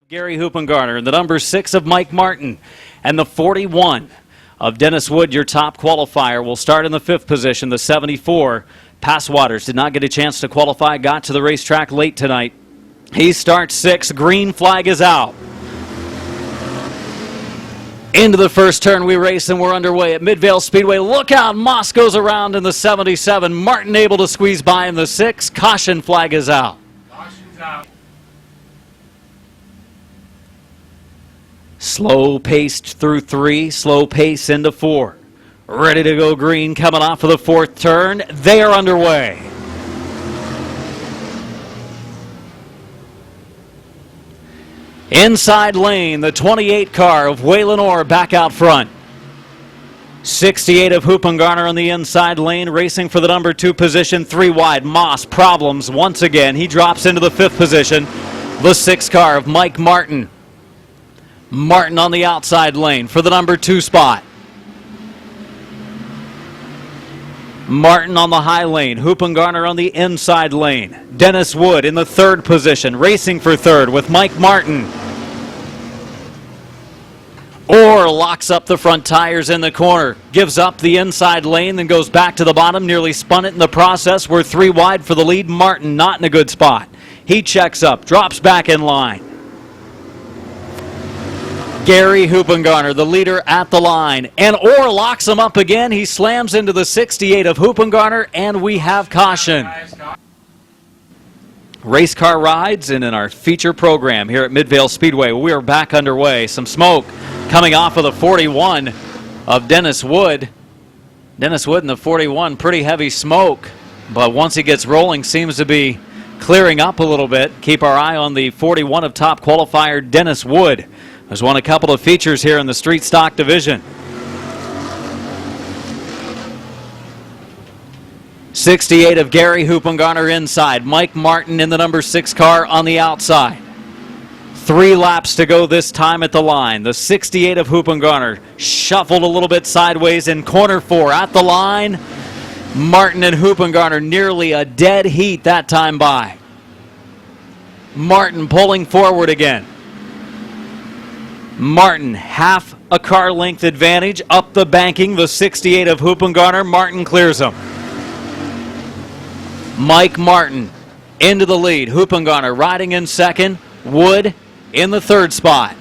Gary Hoopengarner, the number 6 of Mike Martin, and the 41 of Dennis Wood, your top qualifier, will start in the 5th position. The 74, Passwaters, did not get a chance to qualify, got to the racetrack late tonight. He starts 6th, green flag is out. Into the first turn we race and we're underway at Midvale Speedway. Look out, Moss goes around in the 77. Martin able to squeeze by in the 6. Caution flag is out. Caution's out. Slow paced through 3, slow pace into 4. Ready to go green coming off of the 4th turn. They are underway. Inside lane, the 28 car of Waylon Orr back out front. 68 of Hoopengarner on the inside lane, racing for the number 2 position, 3 wide. Moss, problems once again. He drops into the 5th position. The 6 car of Mike Martin. Martin on the outside lane for the number 2 spot. Martin on the high lane. Hoopengarner on the inside lane. Dennis Wood in the 3rd position, racing for 3rd with Mike Martin. Orr locks up the front tires in the corner, gives up the inside lane, then goes back to the bottom, nearly spun it in the process. We're 3 wide for the lead. Martin not in a good spot. He checks up, drops back in line. Gary Hoopengarner, the leader at the line, and Orr locks him up again. He slams into the 68 of Hoopengarner, and we have caution. Race car rides, and in our feature program here at Midvale Speedway, we are back underway. Some smoke coming off of the 41 of Dennis Wood. Dennis Wood in the 41, pretty heavy smoke, but once he gets rolling, seems to be clearing up a little bit. Keep our eye on the 41 of top qualifier Dennis Wood, who's won a couple of features here in the street stock division. 68 of Gary Hoopengarner inside. Mike Martin in the number 6 car on the outside. 3 laps to go this time at the line. The 68 of Hoopengarner shuffled a little bit sideways in corner 4 at the line. Martin and Hoopengarner nearly a dead heat that time by. Martin pulling forward again. Martin, half a car length advantage up the banking. The 68 of Hoopengarner. Martin clears him. Mike Martin into the lead. Hoopengarner riding in 2nd. Wood in the 3rd spot.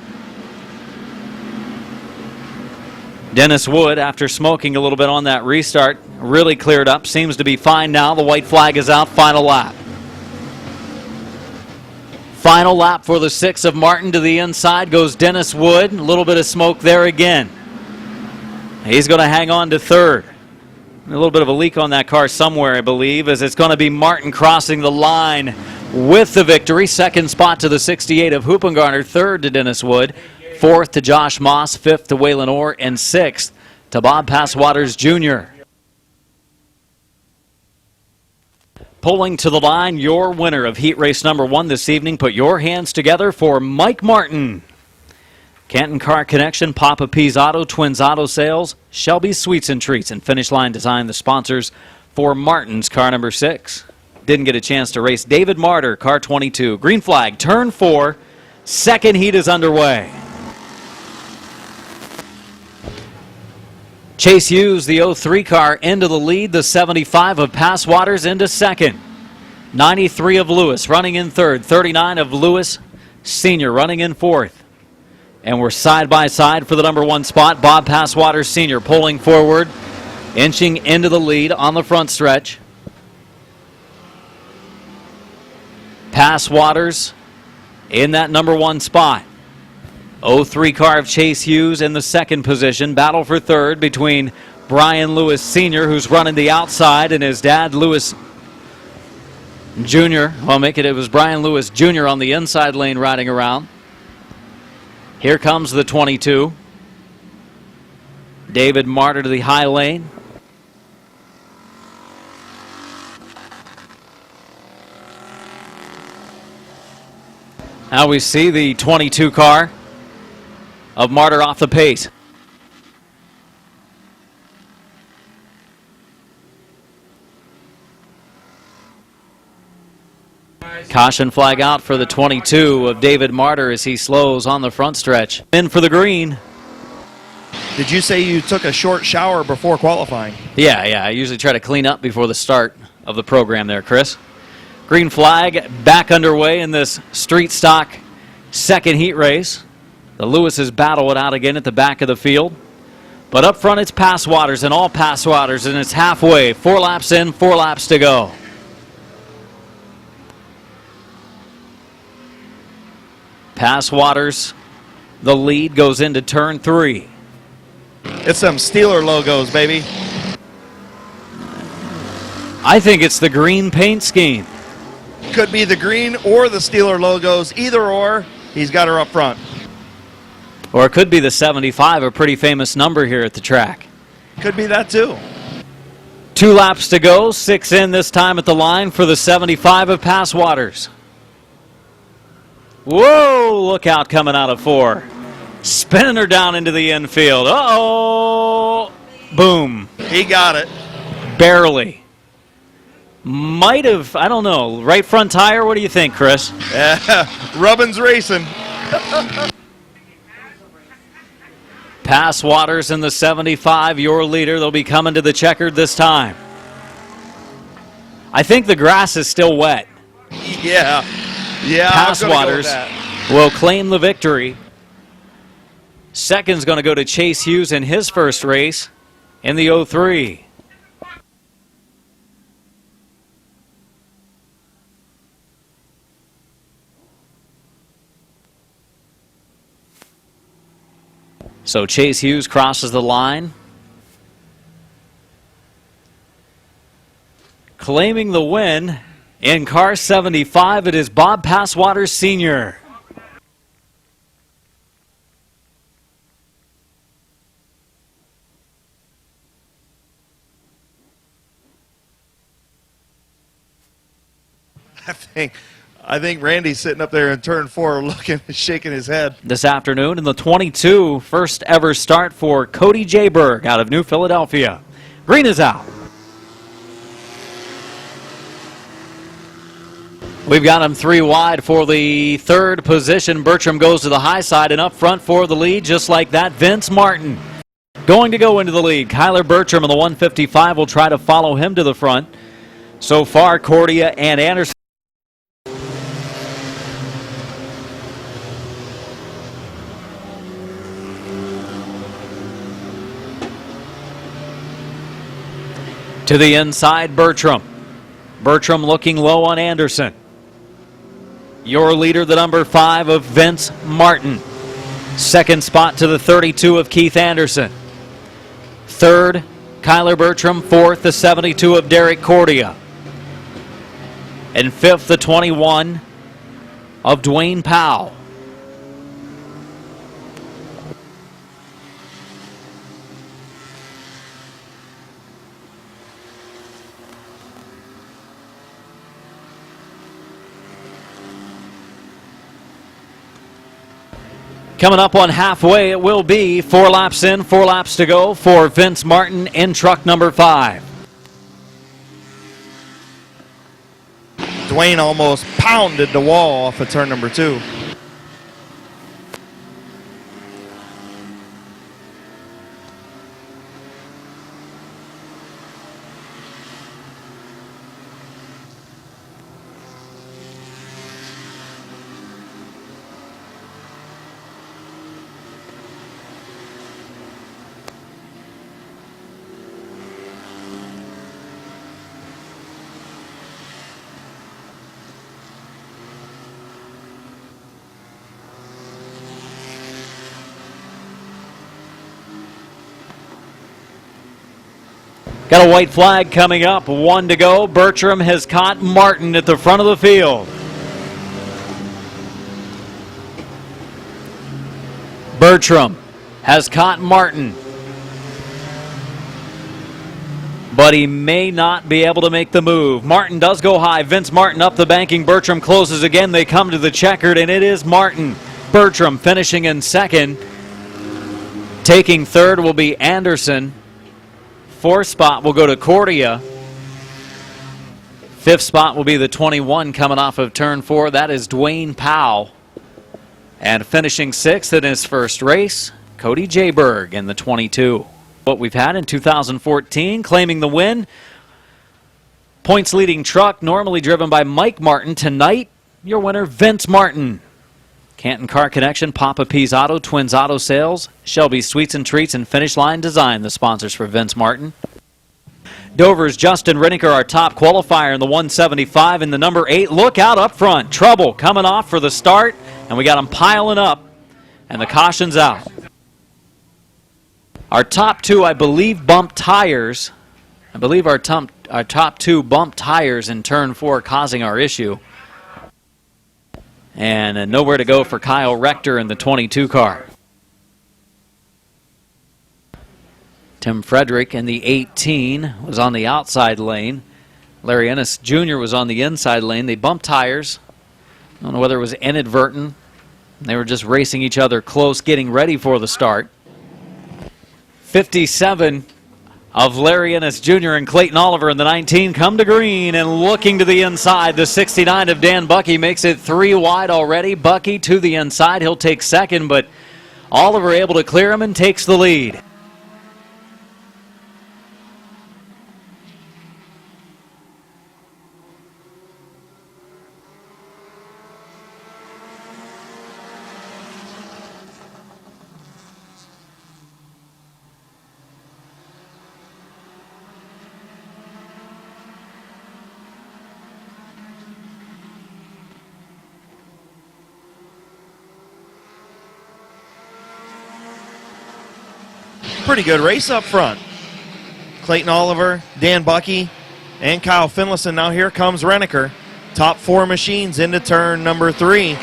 Dennis Wood, after smoking a little bit on that restart, really cleared up. Seems to be fine now. The white flag is out. Final lap. Final lap for the 6 of Martin. To the inside goes Dennis Wood. A little bit of smoke there again. He's going to hang on to 3rd. A little bit of a leak on that car somewhere, I believe, as it's going to be Martin crossing the line with the victory. 2nd spot to the 68 of Hoopengarner. 3rd to Dennis Wood. 4th to Josh Moss. 5th to Waylon Orr. And 6th to Bob Passwaters Jr. Pulling to the line, your winner of heat race number 1 this evening. Put your hands together for Mike Martin. Canton Car Connection, Papa P's Auto, Twins Auto Sales, Shelby Sweets and Treats, and Finish Line Design, the sponsors for Martin's car number 6. Didn't get a chance to race. David Martyr, car 22. Green flag, turn 4. 2nd heat is underway. Chase Hughes, the 03 car, into the lead. The 75 of Passwaters into 2nd. 93 of Lewis running in 3rd. 39 of Lewis Sr. running in 4th. And we're side by side for the number 1 spot. Bob Passwaters Sr. pulling forward, inching into the lead on the front stretch. Passwaters in that number 1 spot. 03 car of Chase Hughes in the 2nd position. Battle for 3rd between Brian Lewis Sr., who's running the outside, and his dad, Lewis Jr. Well, it was Brian Lewis Jr. on the inside lane riding around. Here comes the 22. David Martyr to the high lane. Now we see the 22 car of Martyr off the pace. Caution flag out for the 22 of David Martyr as he slows on the front stretch. In for the green. Did you say you took a short shower before qualifying? Yeah, I usually try to clean up before the start of the program there, Chris. Green flag back underway in this street stock second heat race. The Lewises battle it out again at the back of the field. But up front it's Passwaters and all Passwaters, and it's halfway. 4 laps in, 4 laps to go. Passwaters, the lead, goes into turn 3. It's some Steeler logos, baby. I think it's the green paint scheme. Could be the green or the Steeler logos. Either or, he's got her up front. Or it could be the 75, a pretty famous number here at the track. Could be that too. 2 laps to go, 6 in this time at the line for the 75 of Passwaters. Whoa, look out coming out of 4. Spinning her down into the infield. Uh-oh. Boom. He got it. Barely. Might have, I don't know, right front tire? What do you think, Chris? Rubbin's racing. Passwaters in the 75, your leader. They'll be coming to the checkered this time. I think the grass is still wet. Yeah. Passwaters will claim the victory. Second's going to go to Chase Hughes in his first race in the 03. So Chase Hughes crosses the line, claiming the win in car 75. It is Bob Passwaters Sr. I think Randy's sitting up there in turn 4 looking, shaking his head. This afternoon in the 22, first ever start for Cody J. Berg out of New Philadelphia. Green is out. We've got him 3 wide for the third position. Bertram goes to the high side, and up front for the lead, just like that, Vince Martin. Going to go into the lead. Kyler Bertram in the 155 will try to follow him to the front. So far, Cordia and Anderson. To the inside, Bertram. Bertram looking low on Anderson. Your leader, the number 5 of Vince Martin. Second spot to the 32 of Keith Anderson. Third, Kyler Bertram. Fourth, the 72 of Derek Cordia. And fifth, the 21 of Dwayne Powell. Coming up on halfway, it will be 4 laps in, 4 laps to go for Vince Martin in truck number 5. Dwayne almost pounded the wall off of turn number 2. Got a white flag coming up, 1 to go. Bertram has caught Martin at the front of the field. Bertram has caught Martin, but he may not be able to make the move. Martin does go high. Vince Martin up the banking. Bertram closes again. They come to the checkered, and it is Martin. Bertram finishing in second. Taking third will be Anderson. Fourth spot will go to Cordia. Fifth spot will be the 21 coming off of turn 4. That is Dwayne Powell. And finishing sixth in his first race, Cody Jayberg in the 22. What we've had in 2014, claiming the win. Points leading truck, normally driven by Mike Martin. Tonight, your winner, Vince Martin. Canton Car Connection, Papa P's Auto, Twins Auto Sales, Shelby Sweets and Treats, and Finish Line Design, the sponsors for Vince Martin. Dover's Justin Rinniker, our top qualifier in the 175, in the number 8. Look out up front. Trouble coming off for the start, and we got them piling up, and the caution's out. Our top two, I believe, bumped tires. I believe our top two bumped tires in turn 4, causing our issue. And nowhere to go for Kyle Rector in the 22 car. Tim Frederick in the 18 was on the outside lane. Larry Ennis Jr. was on the inside lane. They bumped tires. I don't know whether it was inadvertent. They were just racing each other close, getting ready for the start. 57 of Larry Ennis Jr. and Clayton Oliver in the 19 come to green, and looking to the inside, the 69 of Dan Bucky makes it 3 wide already. Bucky to the inside. He'll take second, but Oliver able to clear him and takes the lead. Pretty good race up front. Clayton Oliver, Dan Bucky, and Kyle Finlayson. Now here comes Renneker. Top 4 machines into turn number 3.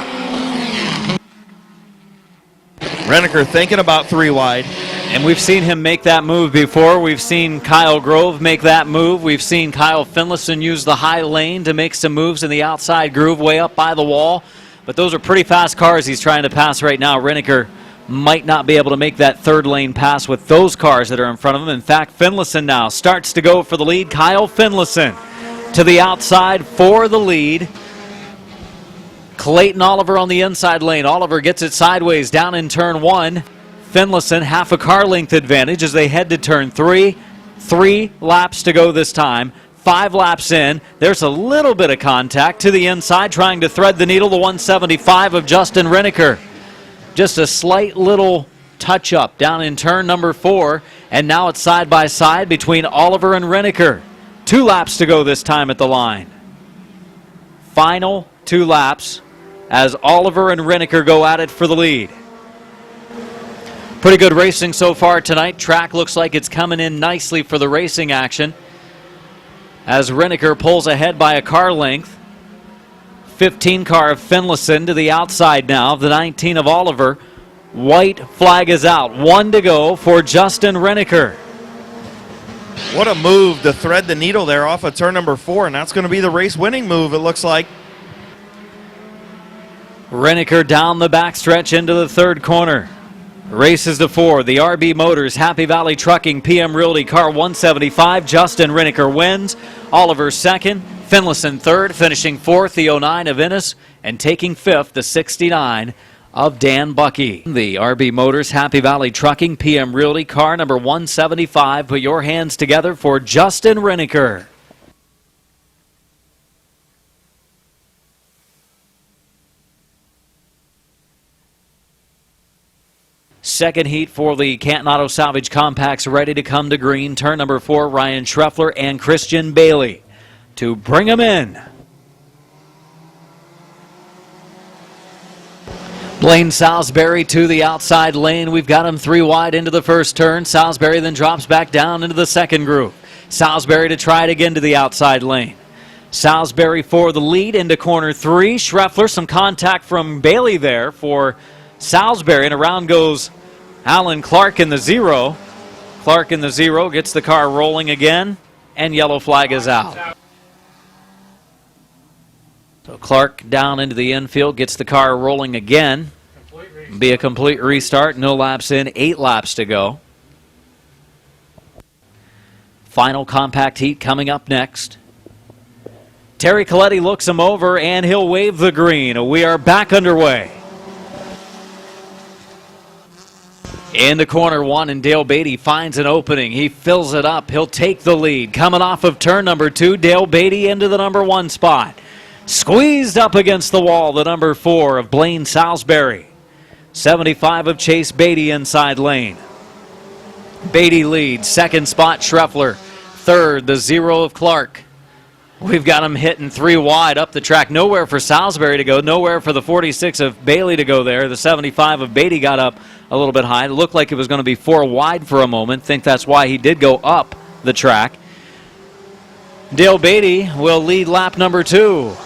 Renneker thinking about 3 wide. And we've seen him make that move before. We've seen Kyle Grove make that move. We've seen Kyle Finlayson use the high lane to make some moves in the outside groove way up by the wall. But those are pretty fast cars he's trying to pass right now. Renneker might not be able to make that third lane pass with those cars that are in front of him. In fact, Finlayson now starts to go for the lead. Kyle Finlayson to the outside for the lead. Clayton Oliver on the inside lane. Oliver gets it sideways down in turn 1. Finlayson half a car length advantage as they head to turn 3. 3 laps to go this time. 5 laps in. There's a little bit of contact to the inside, trying to thread the needle. The 175 of Justin Renneker. Just a slight little touch-up down in turn number 4, and now it's side by side between Oliver and Renneker. 2 laps to go this time at the line. Final 2 laps as Oliver and Renneker go at it for the lead. Pretty good racing so far tonight. Track looks like it's coming in nicely for the racing action as Renneker pulls ahead by a car length. 15 car of Finlayson to the outside now of the 19 of Oliver. White flag is out. 1 to go for Justin Renneker. What a move to thread the needle there off of turn number 4, and that's going to be the race-winning move, it looks like. Renneker down the backstretch into the third corner. Races to 4. The RB Motors, Happy Valley Trucking, PM Realty, car 175. Justin Renneker wins. Oliver second. Finlayson third, finishing 4th, the 09 of Ennis, and taking 5th, the 69 of Dan Bucky. The RB Motors, Happy Valley Trucking, PM Realty, car number 175. Put your hands together for Justin Renneker. Second heat for the Canton Auto Salvage Compacts, ready to come to green. Turn number 4, Ryan Schreffler and Christian Bailey to bring them in. Blaine Salisbury to the outside lane. We've got him 3 wide into the first turn. Salisbury then drops back down into the second groove. Salisbury to try it again to the outside lane. Salisbury for the lead into corner 3. Schreffler, some contact from Bailey there for Salisbury, and around goes Alan Clark in the 0. Clark in the 0 gets the car rolling again, and yellow flag is out. So Clark down into the infield, gets the car rolling again. Be a complete restart. No laps in, 8 laps to go. Final compact heat coming up next. Terry Coletti looks him over, and he'll wave the green. We are back underway. In the corner one, and Dale Beatty finds an opening. He fills it up. He'll take the lead. Coming off of turn number 2, Dale Beatty into the number 1 spot. Squeezed up against the wall, the number 4 of Blaine Salisbury. 75 of Chase Beatty inside lane. Beatty leads. Second spot, Schreffler. Third, the 0 of Clark. We've got him hitting 3 wide up the track. Nowhere for Salisbury to go. Nowhere for the 46 of Bailey to go there. The 75 of Beatty got up a little bit high. It looked like it was going to be 4 wide for a moment. Think that's why he did go up the track. Dale Beatty will lead lap number 2.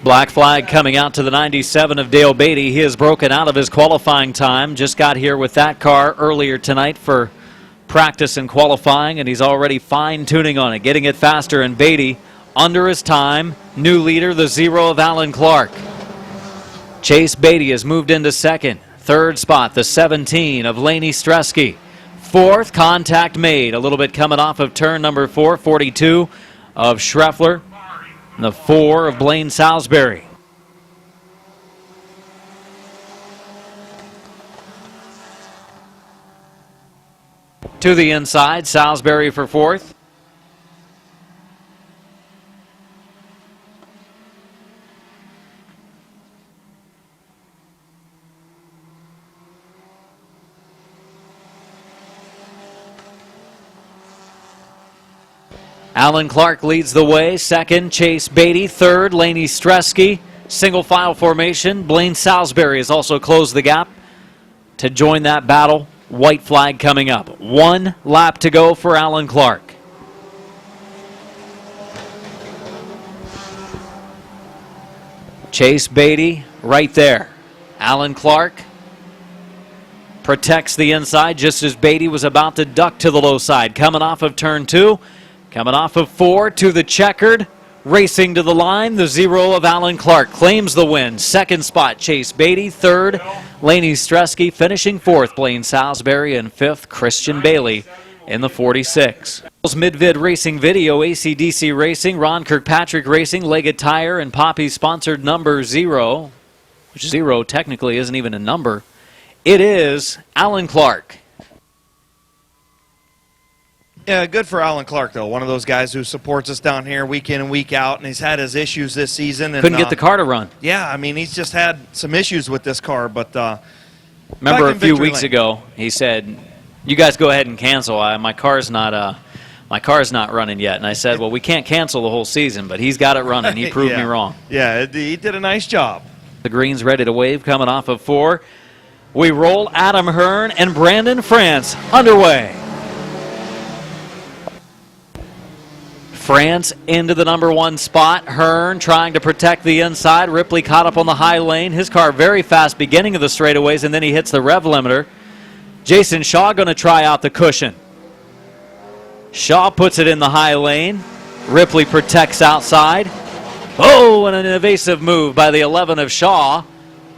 Black flag coming out to the 97 of Dale Beatty. He has broken out of his qualifying time. Just got here with that car earlier tonight for practice and qualifying, and he's already fine-tuning on it, getting it faster. And Beatty under his time. New leader, the 0 of Alan Clark. Chase Beatty has moved into second. Third spot, the 17 of Laney Stresky. Fourth, contact made. A little bit coming off of turn number 4, 42 of Schreffler. The 4 of Blaine Salisbury. To the inside, Salisbury for 4th. Alan Clark leads the way. Second, Chase Beatty. Third, Laney Stresky. Single file formation. Blaine Salisbury has also closed the gap to join that battle. White flag coming up. 1 lap to go for Alan Clark. Chase Beatty right there. Alan Clark protects the inside just as Beatty was about to duck to the low side. Coming off of turn 2. Coming off of 4 to the checkered, racing to the line, the 0 of Alan Clark claims the win. Second spot, Chase Beatty. Third, Laney Stresky. Finishing 4th, Blaine Salisbury. And 5th, Christian Bailey in the 46. Mid-Vid Racing Video, AC/DC Racing, Ron Kirkpatrick Racing, Leggett Tire, and Poppy sponsored number 0, which 0 technically isn't even a number. It is Alan Clark. Yeah, good for Alan Clark, though. One of those guys who supports us down here week in and week out, and he's had his issues this season. And, couldn't get the car to run. Yeah, I mean, he's just had some issues with this car. But remember a few weeks ago, he said, "You guys go ahead and cancel. My car's not running yet." And I said, "Well, we can't cancel the whole season, but he's got it running." He proved me wrong. Yeah, he did a nice job. The green's ready to wave coming off of 4. We roll Adam Hearn and Brandon France underway. France into the number 1 spot. Hearn trying to protect the inside. Ripley caught up on the high lane. His car very fast beginning of the straightaways, and then he hits the rev limiter. Jason Shaw going to try out the cushion. Shaw puts it in the high lane. Ripley protects outside. Oh, and an evasive move by the 11 of Shaw.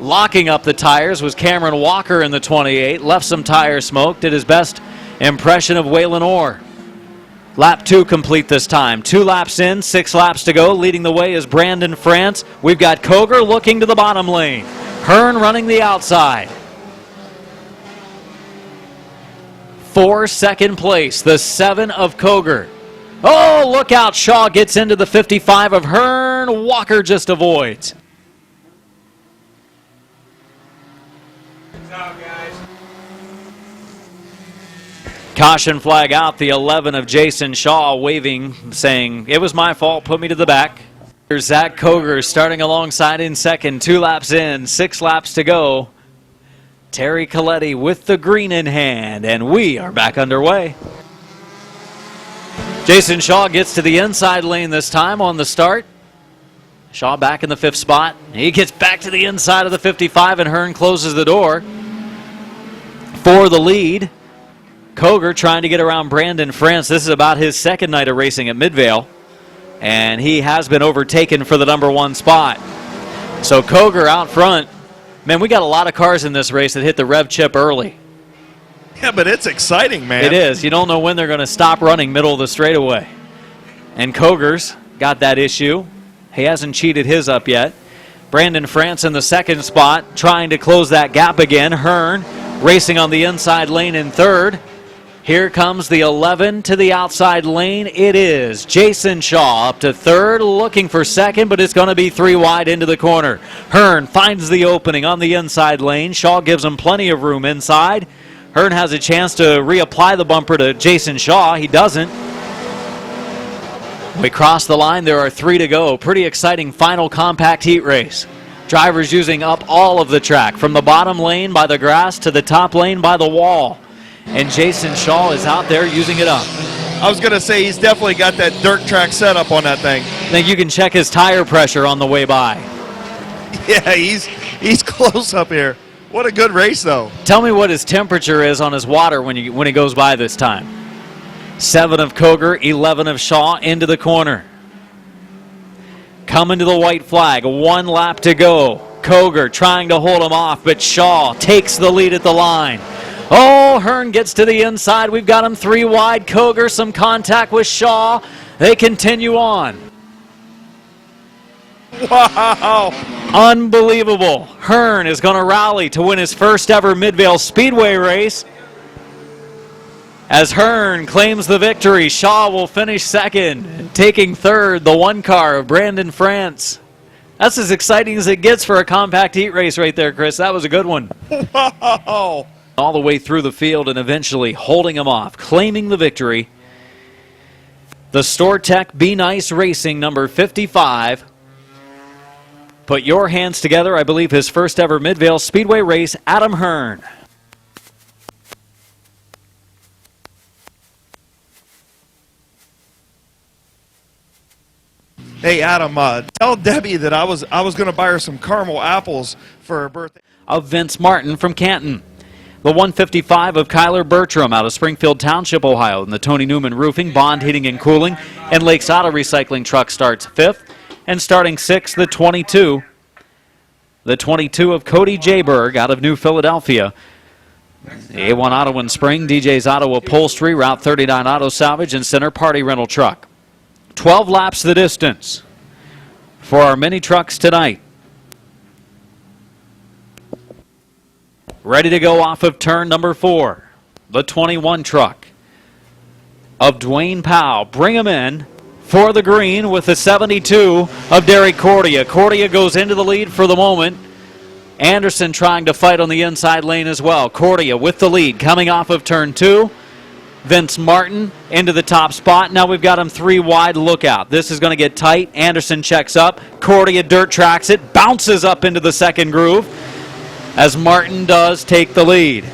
Locking up the tires was Cameron Walker in the 28. Left some tire smoke. Did his best impression of Waylon Orr. Lap 2 complete this time. 2 laps in, 6 laps to go. Leading the way is Brandon France. We've got Koger looking to the bottom lane. Hearn running the outside. 4 second place, the 7 of Koger. Oh, look out. Shaw gets into the 55 of Hearn. Walker just avoids. Caution flag out, the 11 of Jason Shaw waving, saying, "It was my fault, put me to the back." Here's Zach Koger starting alongside in second, 2 laps in, 6 laps to go. Terry Coletti with the green in hand, and we are back underway. Jason Shaw gets to the inside lane this time on the start. Shaw back in the 5th spot. He gets back to the inside of the 55, and Hearn closes the door for the lead. Koger trying to get around Brandon France. This is about his second night of racing at Midvale, and he has been overtaken for the number 1 spot. So Koger out front. Man, we got a lot of cars in this race that hit the rev chip early. Yeah, but it's exciting, man. It is. You don't know when they're going to stop running middle of the straightaway. And Koger's got that issue. He hasn't cheated his up yet. Brandon France in the second spot, trying to close that gap again. Hearn racing on the inside lane in third. Here comes the 11 to the outside lane. It is Jason Shaw up to third, looking for second, but it's going to be 3 wide into the corner. Hearn finds the opening on the inside lane. Shaw gives him plenty of room inside. Hearn has a chance to reapply the bumper to Jason Shaw. He doesn't. We cross the line. There are 3 to go. Pretty exciting final compact heat race. Drivers using up all of the track, from the bottom lane by the grass to the top lane by the wall. And Jason Shaw is out there using it up. I was going to say he's definitely got that dirt track setup on that thing. I think you can check his tire pressure on the way by. Yeah, he's close up here. What a good race, though. Tell me what his temperature is on his water when he goes by this time. 7 of Koger, 11 of Shaw into the corner. Coming to the white flag, 1 lap to go. Koger trying to hold him off, but Shaw takes the lead at the line. Oh, Hearn gets to the inside. We've got him 3 wide. Koger, some contact with Shaw. They continue on. Wow. Unbelievable. Hearn is going to rally to win his first ever Midvale Speedway race. As Hearn claims the victory, Shaw will finish second, taking third, the 1 car of Brandon France. That's as exciting as it gets for a compact heat race right there, Chris. That was a good one. Wow. All the way through the field and eventually holding him off, claiming the victory. The StoreTech Be Nice Racing number 55. Put your hands together, I believe his first ever Midvale Speedway race, Adam Hearn. Hey, Adam, tell Debbie that I was going to buy her some caramel apples for her birthday. Of Vince Martin from Canton. The 155 of Kyler Bertram out of Springfield Township, Ohio. And the Tony Newman Roofing, Bond Heating and Cooling, and Lakes Auto Recycling truck starts 5th. And starting 6th, the 22. The 22 of Cody Jayberg out of New Philadelphia. The A1 Auto and Spring, DJ's Auto Upholstery, Route 39 Auto Salvage, and Center Party Rental Truck. 12 laps the distance for our mini trucks tonight. Ready to go off of turn number 4. The 21 truck of Dwayne Powell. Bring him in for the green with the 72 of Derek Cordia. Cordia goes into the lead for the moment. Anderson trying to fight on the inside lane as well. Cordia with the lead coming off of turn 2. Vince Martin into the top spot. Now we've got him 3 wide. Look out. This is going to get tight. Anderson checks up. Cordia dirt tracks it. Bounces up into the second groove as Martin does take the lead.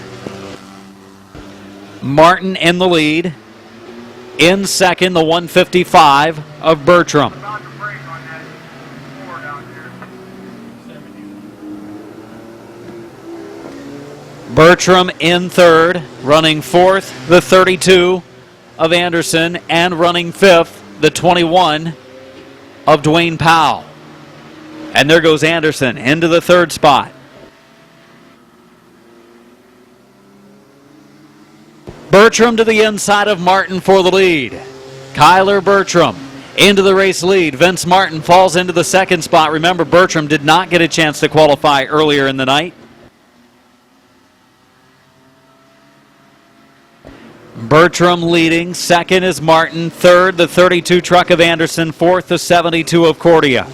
Martin in the lead. In second, the 155 of Bertram. Bertram in third, running 4th, the 32 of Anderson, and running 5th, the 21 of Dwayne Powell. And there goes Anderson into the 3rd spot. Bertram to the inside of Martin for the lead. Kyler Bertram into the race lead. Vince Martin falls into the 2nd spot. Remember, Bertram did not get a chance to qualify earlier in the night. Bertram leading. 2nd is Martin. 3rd, the 32 truck of Anderson. 4th, the 72 of Cordia.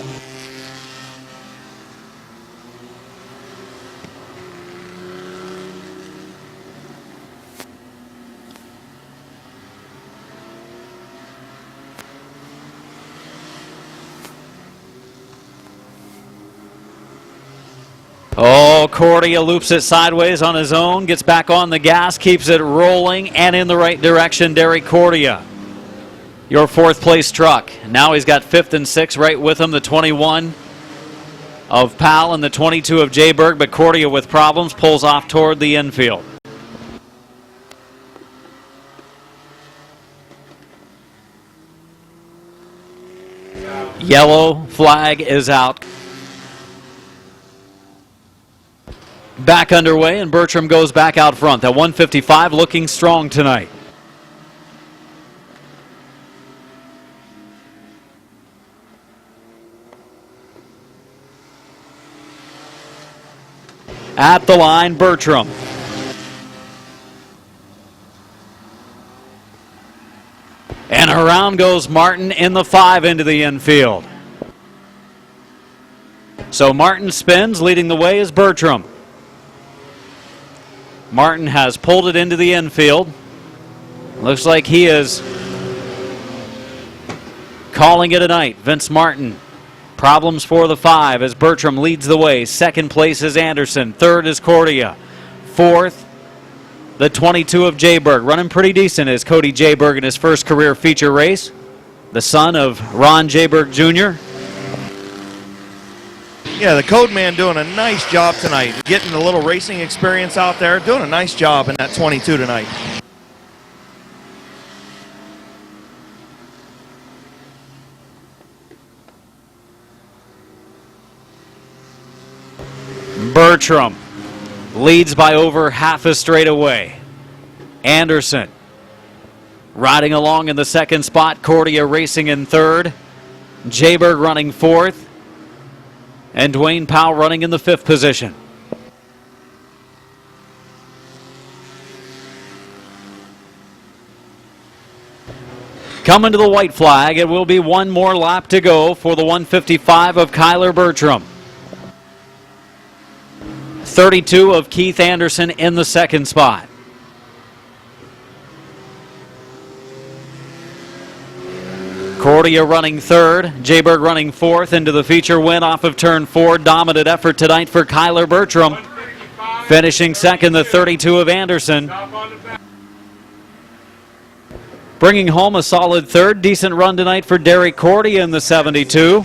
Oh, Cordia loops it sideways on his own, gets back on the gas, keeps it rolling, and in the right direction, Derek Cordia. Your 4th place truck. Now he's got 5th and 6th right with him, the 21 of Powell and the 22 of Jayberg, but Cordia with problems pulls off toward the infield. Yellow flag is out. Back underway, and Bertram goes back out front. That 155 looking strong tonight. At the line, Bertram. And around goes Martin in the 5 into the infield. So Martin spins, leading the way is Bertram. Martin has pulled it into the infield. Looks like he is calling it a night. Vince Martin. Problems for the 5 as Bertram leads the way. Second place is Anderson. Third is Cordia. Fourth, the 22 of Jayberg. Running pretty decent is Cody Jayberg in his first career feature race. The son of Ron Jayberg Jr. Yeah, the Code Man doing a nice job tonight. Getting a little racing experience out there. Doing a nice job in that 22 tonight. Bertram leads by over half a straightaway. Anderson riding along in the second spot. Cordia racing in third. Jayberg running fourth. And Dwayne Powell running in the 5th position. Coming to the white flag, it will be one more lap to go for the 155 of Kyler Bertram. 32 of Keith Anderson in the second spot. Cordia running third, Jayberg running fourth into the feature win off of turn 4. Dominant effort tonight for Kyler Bertram. Finishing second, the 32 of Anderson. Bringing home a solid third. Decent run tonight for Derek Cordia in the 72.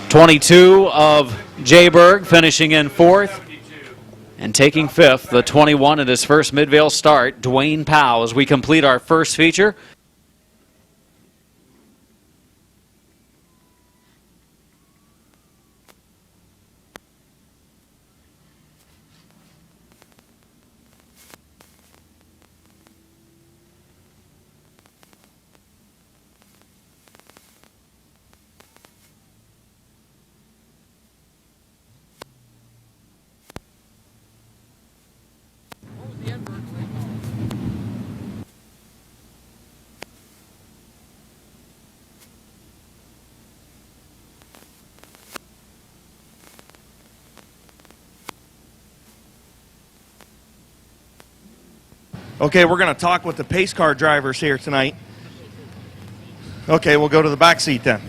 22 of Jayberg finishing in fourth. And taking fifth, the 21 in his first Midvale start, Dwayne Powell, as we complete our first feature. Okay, we're going to talk with the pace car drivers here tonight. Okay, we'll go to the back seat then.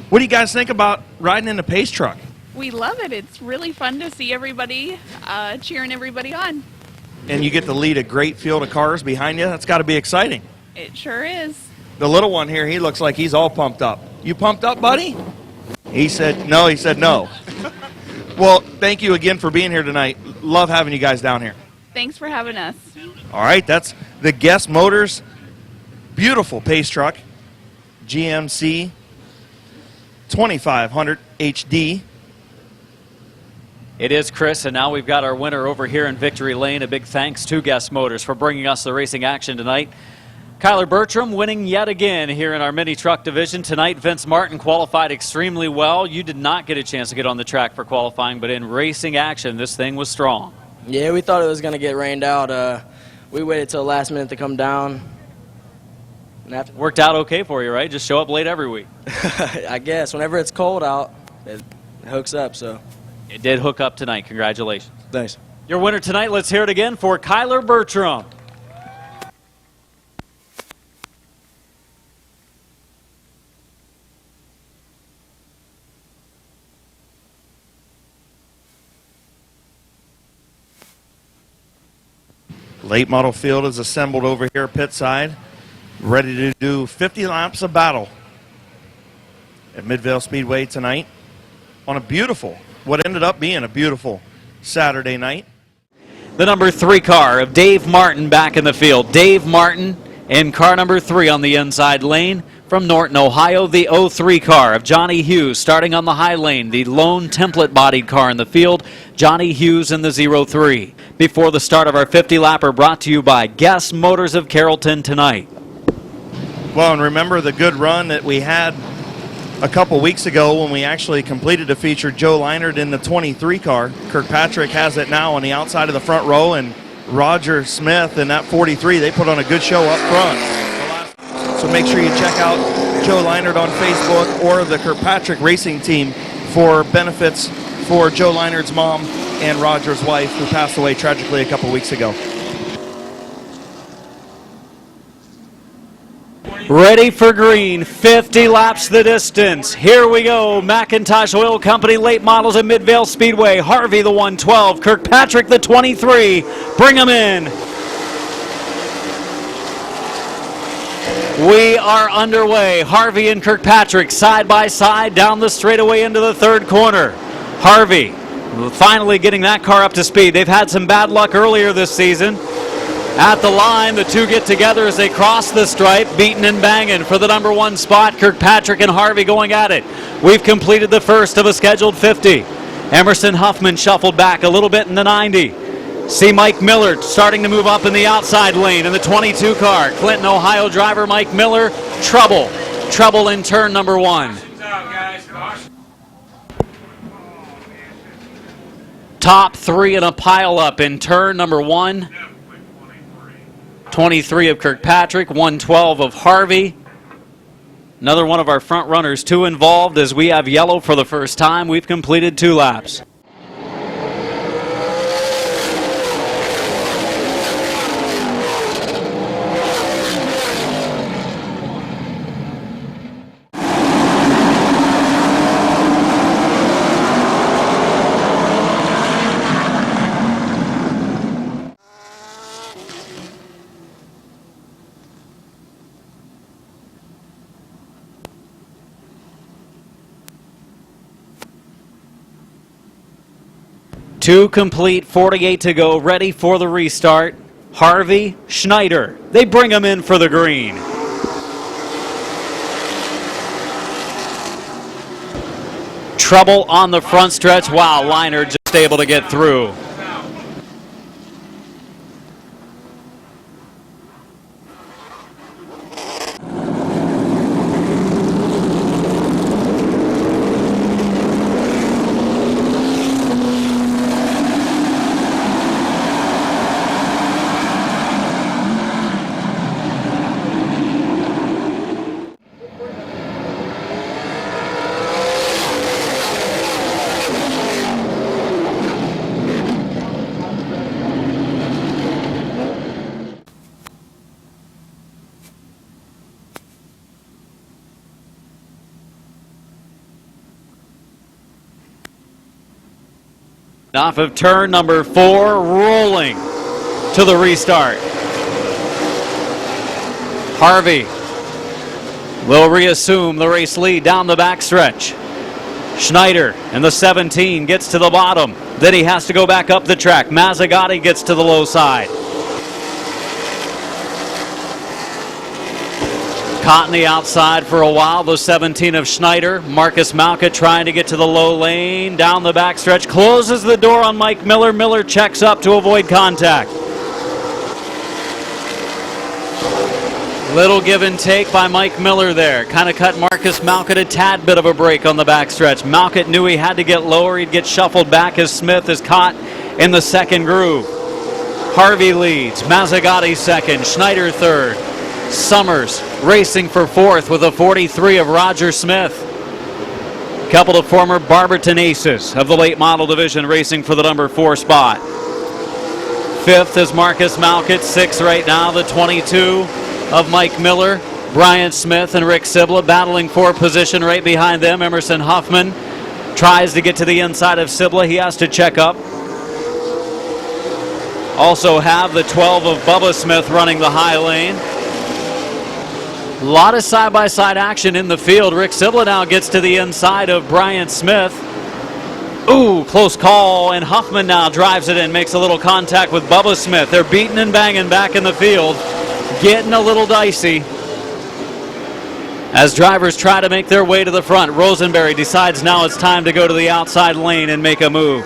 What do you guys think about riding in the pace truck? We love it. It's really fun to see everybody cheering everybody on. And you get to lead a great field of cars behind you. That's got to be exciting. It sure is. The little one here, he looks like he's all pumped up. You pumped up, buddy? He said no. He said no. Well, thank you again for being here tonight. Love having you guys down here. Thanks for having us. All right, that's the Guest Motors beautiful pace truck, GMC 2500 HD. It is Chris, and now we've got our winner over here in Victory Lane. A big thanks to Guest Motors for bringing us the racing action tonight. Kyler Bertram winning yet again here in our mini truck division. Tonight, Vince Martin qualified extremely well. You did not get a chance to get on the track for qualifying, but in racing action, this thing was strong. Yeah, we thought it was going to get rained out. We waited till the last minute to come down. Worked out okay for you, right? Just show up late every week. I guess. Whenever it's cold out, it hooks up, so. It did hook up tonight. Congratulations. Thanks. Your winner tonight, let's hear it again for Kyler Bertram. Late model field is assembled over here pit side, ready to do 50 laps of battle at Midvale Speedway tonight on what ended up being a beautiful Saturday night. The number 3 car of Dave Martin back in the field. Dave Martin in car number 3 on the inside lane. From Norton, Ohio, the 03 car of Johnny Hughes starting on the high lane. The lone template-bodied car in the field, Johnny Hughes in the 03. Before the start of our 50-lapper, brought to you by Guess Motors of Carrollton tonight. Well, and remember the good run that we had a couple weeks ago when we actually completed to feature Joe Leinert in the 23 car. Kirkpatrick has it now on the outside of the front row, and Roger Smith in that 43, they put on a good show up front. So make sure you check out Joe Leinert on Facebook or the Kirkpatrick Racing Team for benefits for Joe Leinert's mom and Roger's wife, who passed away tragically a couple weeks ago. Ready for green, 50 laps the distance. Here we go. McIntosh Oil Company late models at Midvale Speedway. Harvey the 112, Kirkpatrick the 23. Bring them in. We are underway. Harvey and Kirkpatrick side by side down the straightaway into the third corner. Harvey finally getting that car up to speed. They've had some bad luck earlier this season. At the line, the two get together as they cross the stripe, beating and banging for the number one spot. Kirkpatrick and Harvey going at it. We've completed the first of a scheduled 50. Emerson Huffman shuffled back a little bit in the 90. See Mike Miller starting to move up in the outside lane in the 22 car. Clinton, Ohio driver Mike Miller. Trouble in turn number one. Top three in a pile up in turn number one. 23 of Kirkpatrick, 112 of Harvey. Another one of our front runners, two involved as we have yellow for the first time. We've completed 2 laps. Two complete, 48 to go, ready for the restart. Harvey, Schneider, they bring them in for the green. Trouble on the front stretch. Wow, Leinert just able to get through. Off of turn number 4, rolling to the restart. Harvey will reassume the race lead down the backstretch. Schneider in the 17 gets to the bottom. Then he has to go back up the track. Mazzagatti gets to the low side. Caught in the outside for a while, the 17 of Schneider. Marcus Malka trying to get to the low lane, down the backstretch, closes the door on Mike Miller. Miller checks up to avoid contact. Little give and take by Mike Miller there. Kind of cut Marcus Malka a tad bit of a break on the backstretch. Malka knew he had to get lower. He'd get shuffled back as Smith is caught in the second groove. Harvey leads, Mazzagatti second, Schneider third. Summers racing for fourth with a 43 of Roger Smith. Couple of former Barberton aces of the late model division racing for the number 4 spot. Fifth is Marcus Malkett. Sixth right now, the 22 of Mike Miller. Brian Smith and Rick Sibla battling for position right behind them. Emerson Huffman tries to get to the inside of Sibla. He has to check up. Also have the 12 of Bubba Smith running the high lane. A lot of side-by-side action in the field. Rick Sibla now gets to the inside of Brian Smith. Ooh, close call, and Huffman now drives it in, makes a little contact with Bubba Smith. They're beating and banging back in the field, getting a little dicey. As drivers try to make their way to the front, Rosenberry decides now it's time to go to the outside lane and make a move.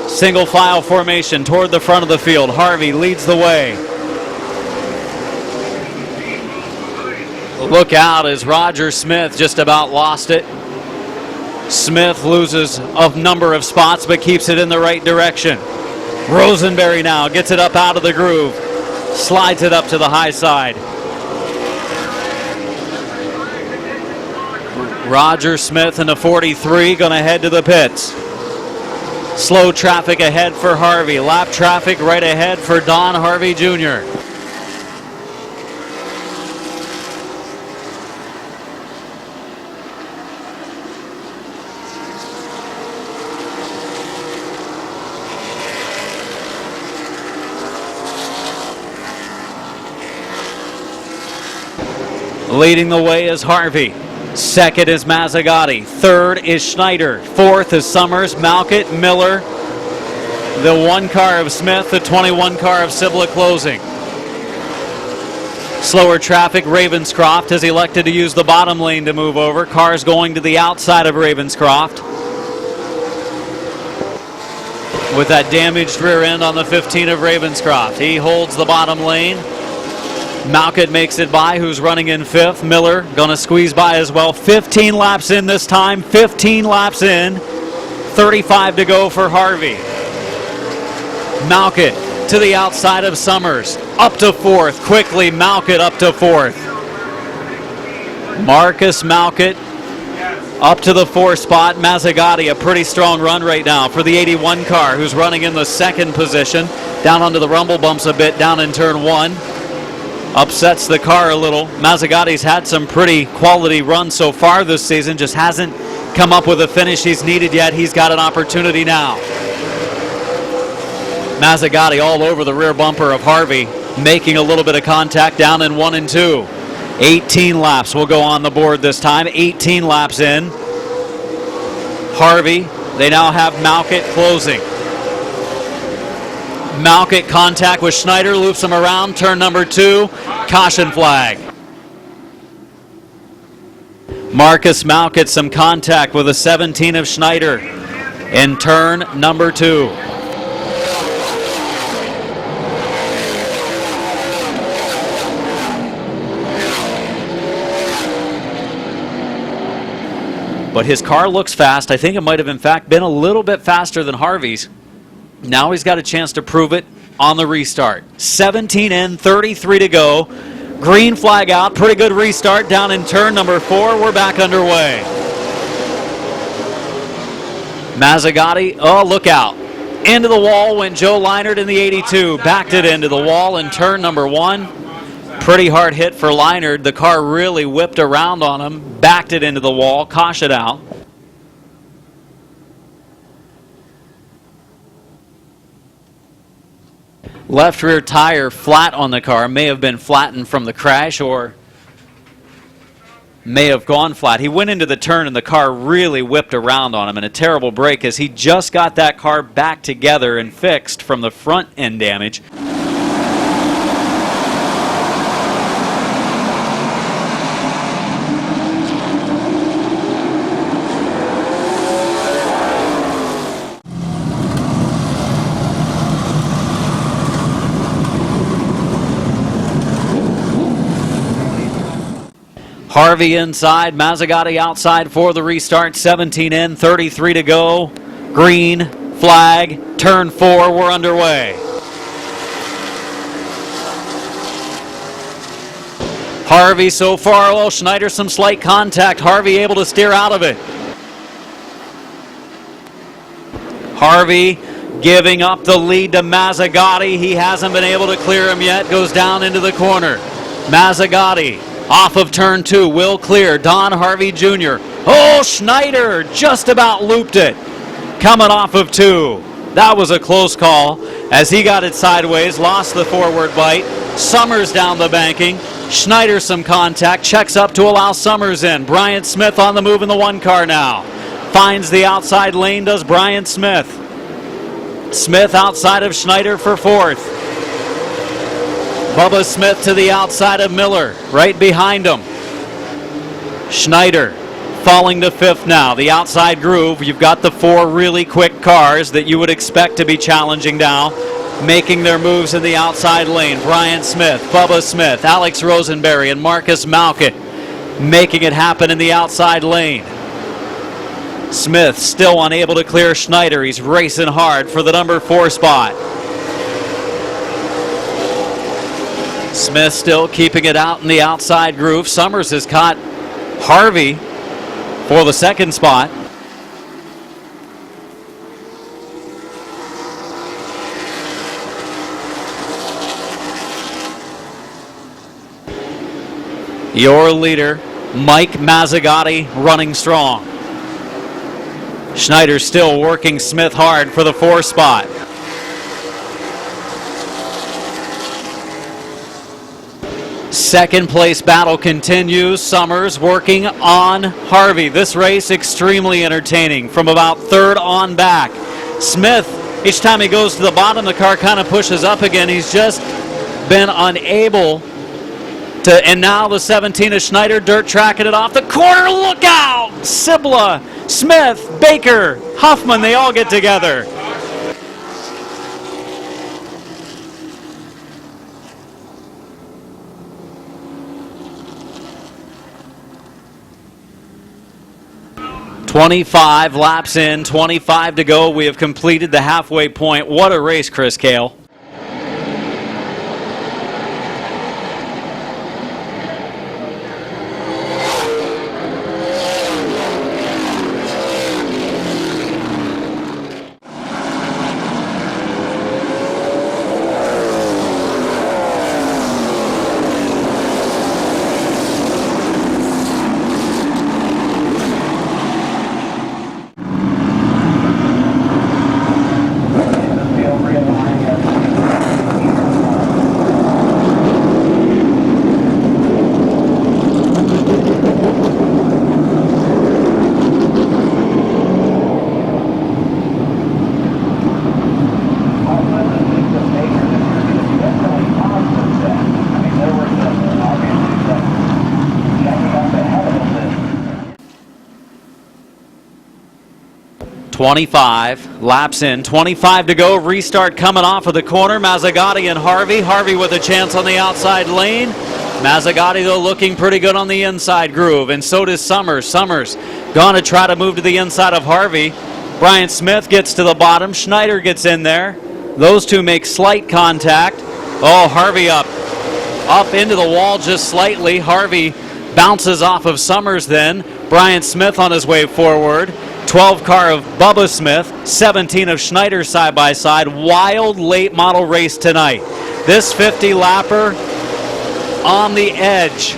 Single file formation toward the front of the field. Harvey leads the way. Look out as Roger Smith just about lost it. Smith loses a number of spots but keeps it in the right direction. Rosenberry now gets it up out of the groove. Slides it up to the high side. Roger Smith in the 43 going to head to the pits. Slow traffic ahead for Harvey. Lap traffic right ahead for Don Harvey Jr. Leading the way is Harvey. Second is Mazzagatti. Third is Schneider. Fourth is Summers, Malkett, Miller. The 1 car of Smith, the 21 car of Cibla closing. Slower traffic, Ravenscroft has elected to use the bottom lane to move over. Cars going to the outside of Ravenscroft. With that damaged rear end on the 15 of Ravenscroft. He holds the bottom lane. Malkett makes it by, who's running in 5th. Miller going to squeeze by as well. 15 laps in this time. 15 laps in. 35 to go for Harvey. Malkett to the outside of Summers. Up to 4th. Quickly, Malkett up to 4th. Marcus Malkett up to the 4th spot. Mazzagatti, a pretty strong run right now for the 81 car, who's running in the 2nd position. Down onto the rumble bumps a bit down in turn 1. Upsets the car a little. Mazzagatti's had some pretty quality runs so far this season, just hasn't come up with a finish he's needed yet. He's got an opportunity now. Mazzagatti all over the rear bumper of Harvey, making a little bit of contact down in 1 and 2. 18 laps will go on the board this time. 18 laps in. Harvey, they now have Malkett closing. Malkett contact with Schneider, loops him around, turn number 2, caution flag. Marcus Malkett some contact with a 17 of Schneider in turn number 2. But his car looks fast. I think it might have in fact been a little bit faster than Harvey's. Now he's got a chance to prove it on the restart. 17 in, 33 to go. Green flag out. Pretty good restart down in turn number 4. We're back underway. Mazzagatti, oh, look out. Into the wall went Joe Leinert in the 82. Backed it into the wall in turn number 1. Pretty hard hit for Leinert. The car really whipped around on him. Backed it into the wall. Caution out. Left rear tire flat on the car. May have been flattened from the crash or may have gone flat. He went into the turn and the car really whipped around on him in a terrible break as he just got that car back together and fixed from the front end damage. Harvey inside, Mazzagatti outside for the restart. 17 in, 33 to go. Green flag, turn 4, we're underway. Harvey so far, well, Schneider some slight contact. Harvey able to steer out of it. Harvey giving up the lead to Mazzagatti. He hasn't been able to clear him yet. Goes down into the corner. Mazzagatti off of turn 2, will clear. Don Harvey Jr. Oh, Schneider just about looped it. Coming off of 2. That was a close call as he got it sideways, lost the forward bite. Summers down the banking. Schneider some contact, checks up to allow Summers in. Bryant Smith on the move in the 1 car now. Finds the outside lane, does Bryant Smith. Smith outside of Schneider for 4th. Bubba Smith to the outside of Miller, right behind him. Schneider falling to 5th now. The outside groove, you've got the 4 really quick cars that you would expect to be challenging now, making their moves in the outside lane. Brian Smith, Bubba Smith, Alex Rosenberry, and Marcus Malkett making it happen in the outside lane. Smith still unable to clear Schneider. He's racing hard for the number 4 spot. Smith still keeping it out in the outside groove. Summers has caught Harvey for the 2nd spot. Your leader, Mike Mazzagatti, running strong. Schneider still working Smith hard for the 4 spot. Second place battle continues. Summers working on Harvey. This race extremely entertaining from about 3rd on back. Smith, each time he goes to the bottom, the car kind of pushes up again. He's just been unable to, and now the 17 of Schneider, dirt tracking it off the corner. Look out! Sibla, Smith, Baker, Huffman, they all get together. "25 laps in, 25 to go. We have completed the halfway point." What a race, Chris Cale. "25 laps in, 25 to go. Restart coming off of the corner. Mazzagatti and Harvey. Harvey with a chance on the outside lane. Mazzagatti, though, looking pretty good on the inside groove, and so does Summers. Summers going to try to move to the inside of Harvey. Brian Smith gets to the bottom. Schneider gets in there. Those two make slight contact. Oh, Harvey up into the wall just slightly. Harvey bounces off of Summers then. Brian Smith on his way forward. 12 car of Bubba Smith, 17 of Schneider side by side. Wild late model race tonight. This 50 lapper on the edge.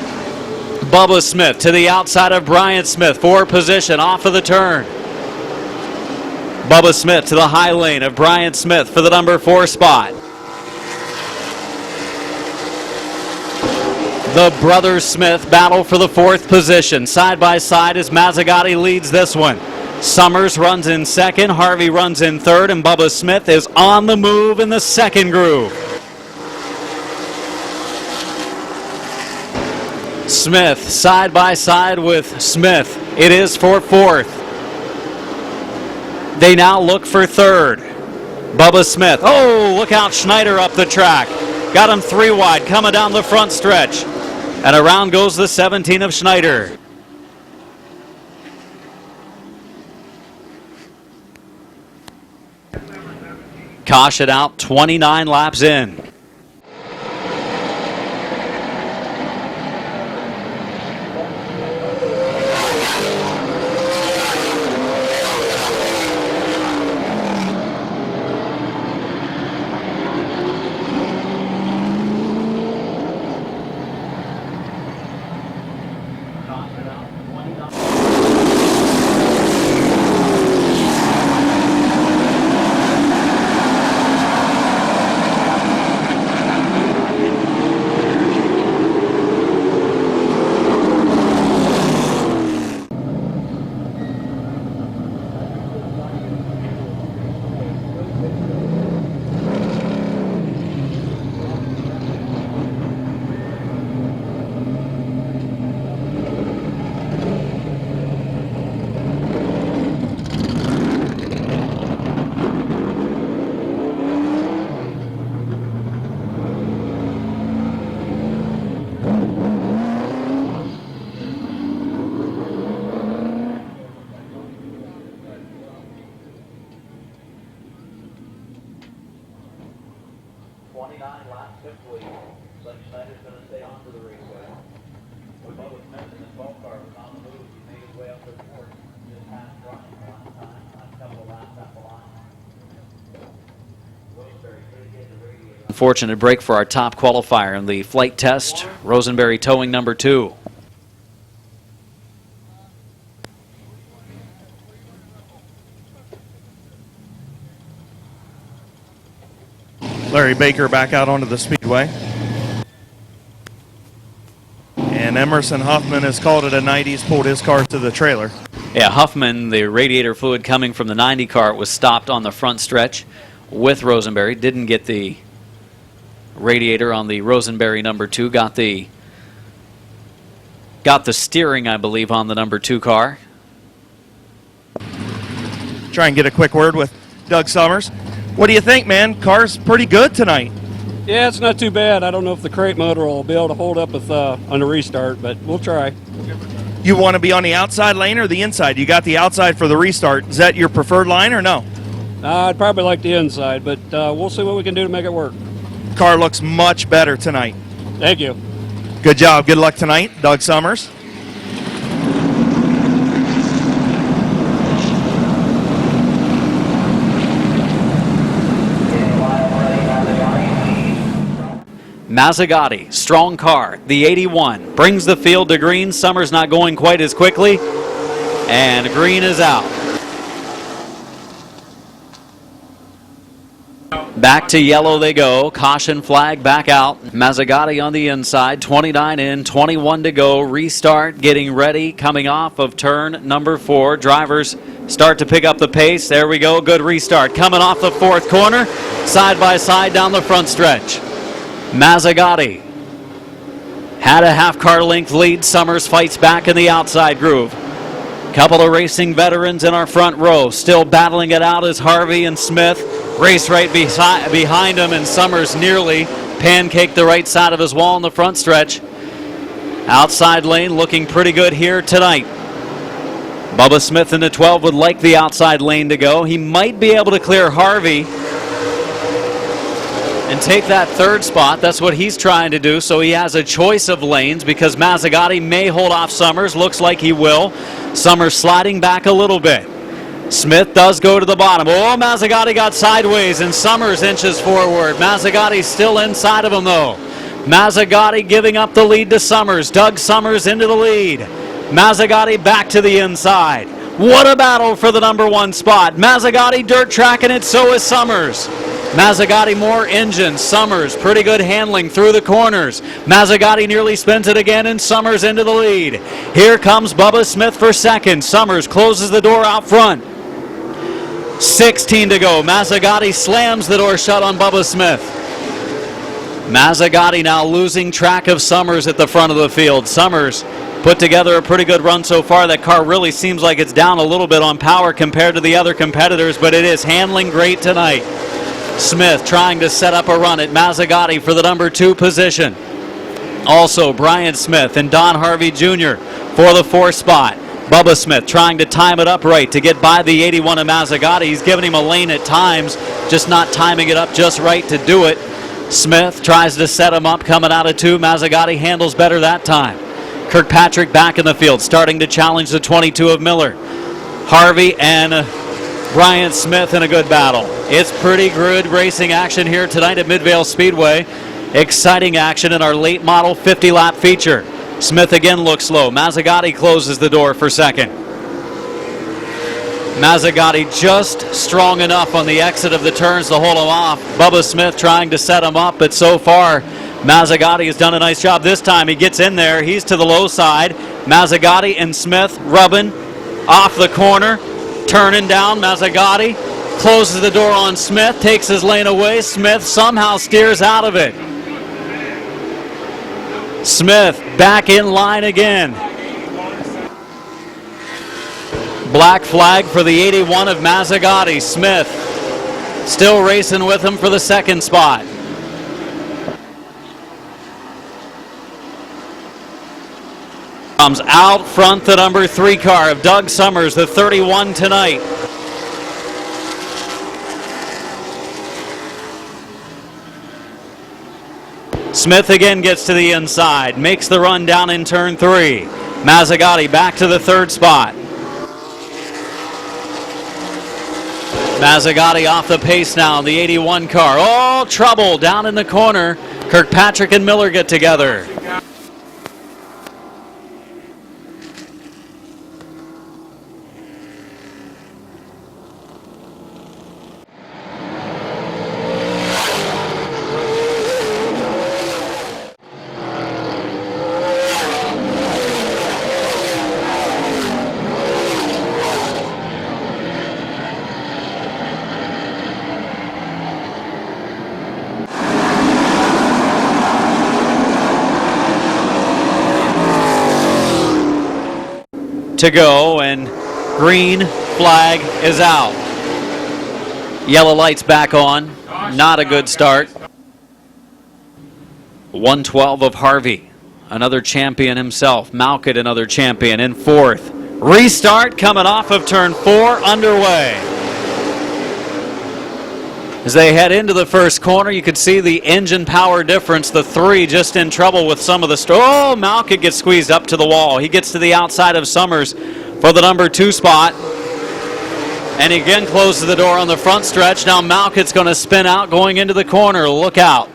Bubba Smith to the outside of Brian Smith for position off of the turn. Bubba Smith to the high lane of Brian Smith for the number 4 spot. The brothers Smith battle for the 4th position. Side by side as Mazzagatti leads this one. Summers runs in 2nd, Harvey runs in 3rd, and Bubba Smith is on the move in the 2nd groove. Smith side by side with Smith. It is for 4th. They now look for 3rd. Bubba Smith. Oh, look out, Schneider up the track. Got him 3 wide coming down the front stretch. And around goes the 17 of Schneider. Caution out, 29 laps in. Unfortunate break for our top qualifier in the flight test. Rosenberry towing number 2. Larry Baker back out onto the speedway. And Emerson Huffman has called it a night. He's pulled his car to the trailer. Yeah, Huffman, the radiator fluid coming from the 90 car, was stopped on the front stretch with Rosenberry. Didn't get the radiator on the Rosenberry number 2. Got the steering, I believe, on the number 2 car. Try and get a quick word with Doug Summers. What do you think, man? Car's pretty good tonight. Yeah, it's not too bad. I don't know if the crate motor will be able to hold up with on the restart, but we'll try. You want to be on the outside lane or the inside? You got the outside for the restart. Is that your preferred line or no? I'd probably like the inside, but we'll see what we can do to make it work. Car looks much better tonight. Thank you. Good job. Good luck tonight, Doug Summers. Mazzagatti, strong car, the 81, brings the field to green. Summers not going quite as quickly, and green is out. Back to yellow they go. Caution flag back out. Mazzagatti on the inside, 29 in, 21 to go. Restart, getting ready, coming off of turn number 4. Drivers start to pick up the pace. There we go, good restart. Coming off the 4th corner, side by side down the front stretch. Mazzagatti had a half-car length lead. Summers fights back in the outside groove. Couple of racing veterans in our front row. Still battling it out as Harvey and Smith race right behind him, and Summers nearly pancaked the right side of his wall in the front stretch. Outside lane looking pretty good here tonight. Bubba Smith in the 12 would like the outside lane to go. He might be able to clear Harvey and take that 3rd spot. That's what he's trying to do, so he has a choice of lanes because Mazzagatti may hold off Summers. Looks like he will. Summers sliding back a little bit. Smith does go to the bottom. Oh, Mazzagatti got sideways and Summers inches forward. Mazzagatti's still inside of him though. Mazzagatti giving up the lead to Summers. Doug Summers into the lead. Mazzagatti back to the inside. What a battle for the number 1 spot. Mazzagatti dirt tracking it, so is Summers. Mazzagatti more engine. Summers pretty good handling through the corners. Mazzagatti nearly spins it again and Summers into the lead. Here comes Bubba Smith for 2nd. Summers closes the door out front. 16 to go. Mazzagatti slams the door shut on Bubba Smith. Mazzagatti now losing track of Summers at the front of the field. Summers put together a pretty good run so far. That car really seems like it's down a little bit on power compared to the other competitors, but it is handling great tonight. Smith trying to set up a run at Mazzagatti for the number 2 position. Also Brian Smith and Don Harvey Jr. for the 4th spot. Bubba Smith trying to time it up right to get by the 81 of Mazzagatti. He's giving him a lane at times, just not timing it up just right to do it. Smith tries to set him up coming out of 2. Mazzagatti handles better that time. Kirkpatrick back in the field, starting to challenge the 22 of Miller. Harvey and Brian Smith in a good battle. It's pretty good racing action here tonight at Midvale Speedway. Exciting action in our late model 50-lap feature. Smith again looks slow. Mazzagatti closes the door for 2nd. Mazzagatti just strong enough on the exit of the turns to hold him off. Bubba Smith trying to set him up, but so far Mazzagatti has done a nice job. This time he gets in there. He's to the low side. Mazzagatti and Smith rubbing off the corner. Turning down, Mazzagatti closes the door on Smith, takes his lane away. Smith somehow steers out of it. Smith back in line again. Black flag for the 81 of Mazzagatti. Smith still racing with him for the 2nd spot. Comes out front the number 3 car of Doug Summers, the 31 tonight. Smith again gets to the inside, makes the run down in turn 3. Mazzagatti back to the 3rd spot. Mazzagatti off the pace now, the 81 car. Oh, trouble down in the corner. Kirkpatrick and Miller get together. To go, and green flag is out. Yellow lights back on. Not a good start. 112 of Harvey, another champion himself. Malkett, another champion, in 4th. Restart coming off of turn 4, underway. As they head into the first corner, you can see the engine power difference. The 3 just in trouble with some of the... Oh, Malkett gets squeezed up to the wall. He gets to the outside of Summers for the number 2 spot. And again closes the door on the front stretch. Now Malkett's going to spin out going into the corner. Look out.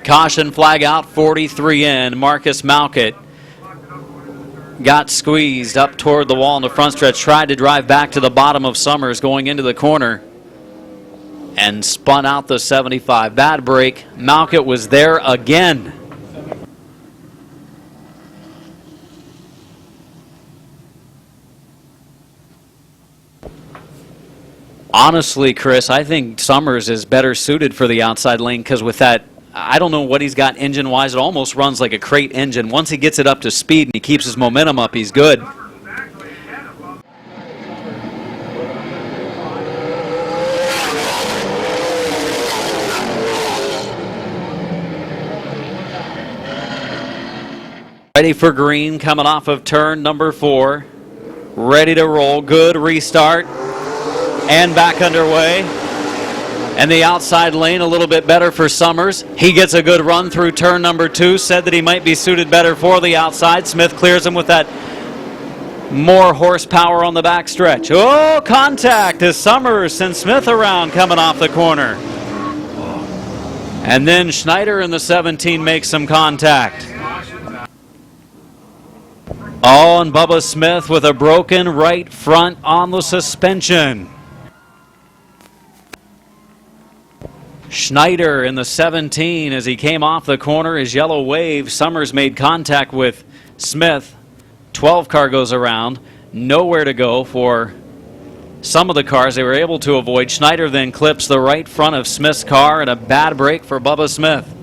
Caution flag out, 43 in. Marcus Malkett got squeezed up toward the wall in the front stretch, tried to drive back to the bottom of Summers going into the corner, and spun out the 75. Bad break. Malkett was there again. Honestly, Chris, I think Summers is better suited for the outside lane because with that, I don't know what he's got engine-wise. It almost runs like a crate engine. Once he gets it up to speed and he keeps his momentum up, he's good. Ready for green coming off of turn number 4. Ready to roll. Good restart. And back underway. And the outside lane a little bit better for Summers. He gets a good run through turn number 2. Said that he might be suited better for the outside. Smith clears him with that more horsepower on the back stretch. Oh, contact as Summers sends Smith around coming off the corner. And then Schneider in the 17 makes some contact. Oh, and Bubba Smith with a broken right front on the suspension. Schneider in the 17 as he came off the corner. His yellow wave. Summers made contact with Smith. 12 car goes around. Nowhere to go for some of the cars. They were able to avoid. Schneider then clips the right front of Smith's car, and a bad break for Bubba Smith.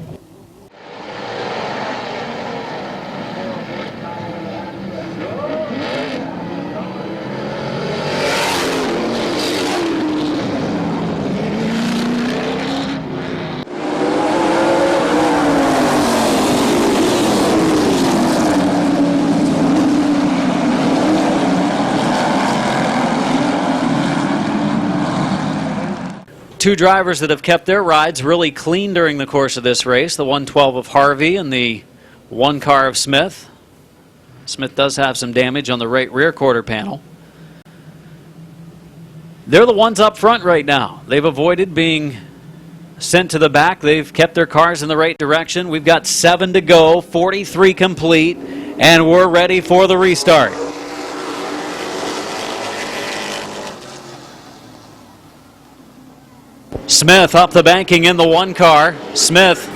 Two drivers that have kept their rides really clean during the course of this race, the 112 of Harvey and the 1 car of Smith. Smith does have some damage on the right rear quarter panel. They're the ones up front right now. They've avoided being sent to the back. They've kept their cars in the right direction. We've got 7 to go, 43 complete, and we're ready for the restart. Smith up the banking in the 1 car. Smith.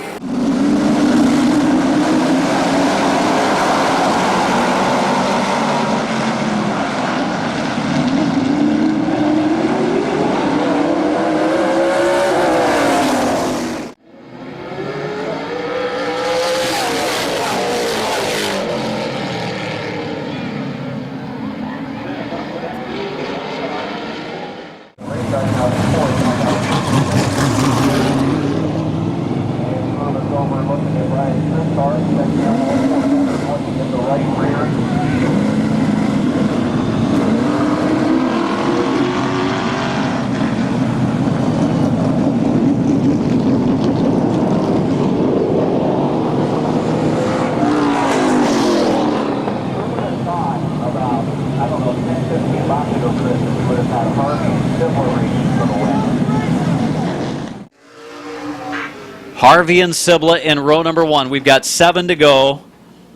Harvey and Sibla in row number 1. We've got 7 to go.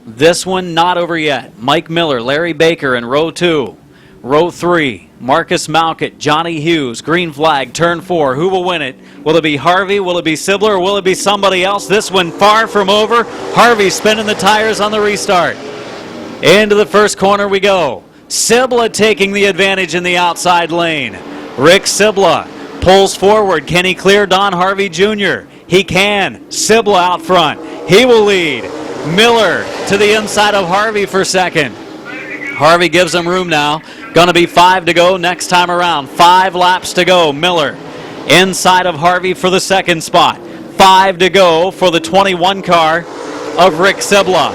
This one not over yet. Mike Miller, Larry Baker in row 2. Row 3, Marcus Malkett, Johnny Hughes, green flag, turn 4. Who will win it? Will it be Harvey? Will it be Sibler? Or will it be somebody else? This one far from over. Harvey spinning the tires on the restart. Into the first corner we go. Sibla taking the advantage in the outside lane. Rick Sibla pulls forward. Can he clear Don Harvey Jr.? He can. Sibla out front. He will lead. Miller to the inside of Harvey for second. Harvey gives him room now. Going to be 5 to go next time around. 5 laps to go. Miller inside of Harvey for the second spot. 5 to go for the 21 car of Rick Sibla.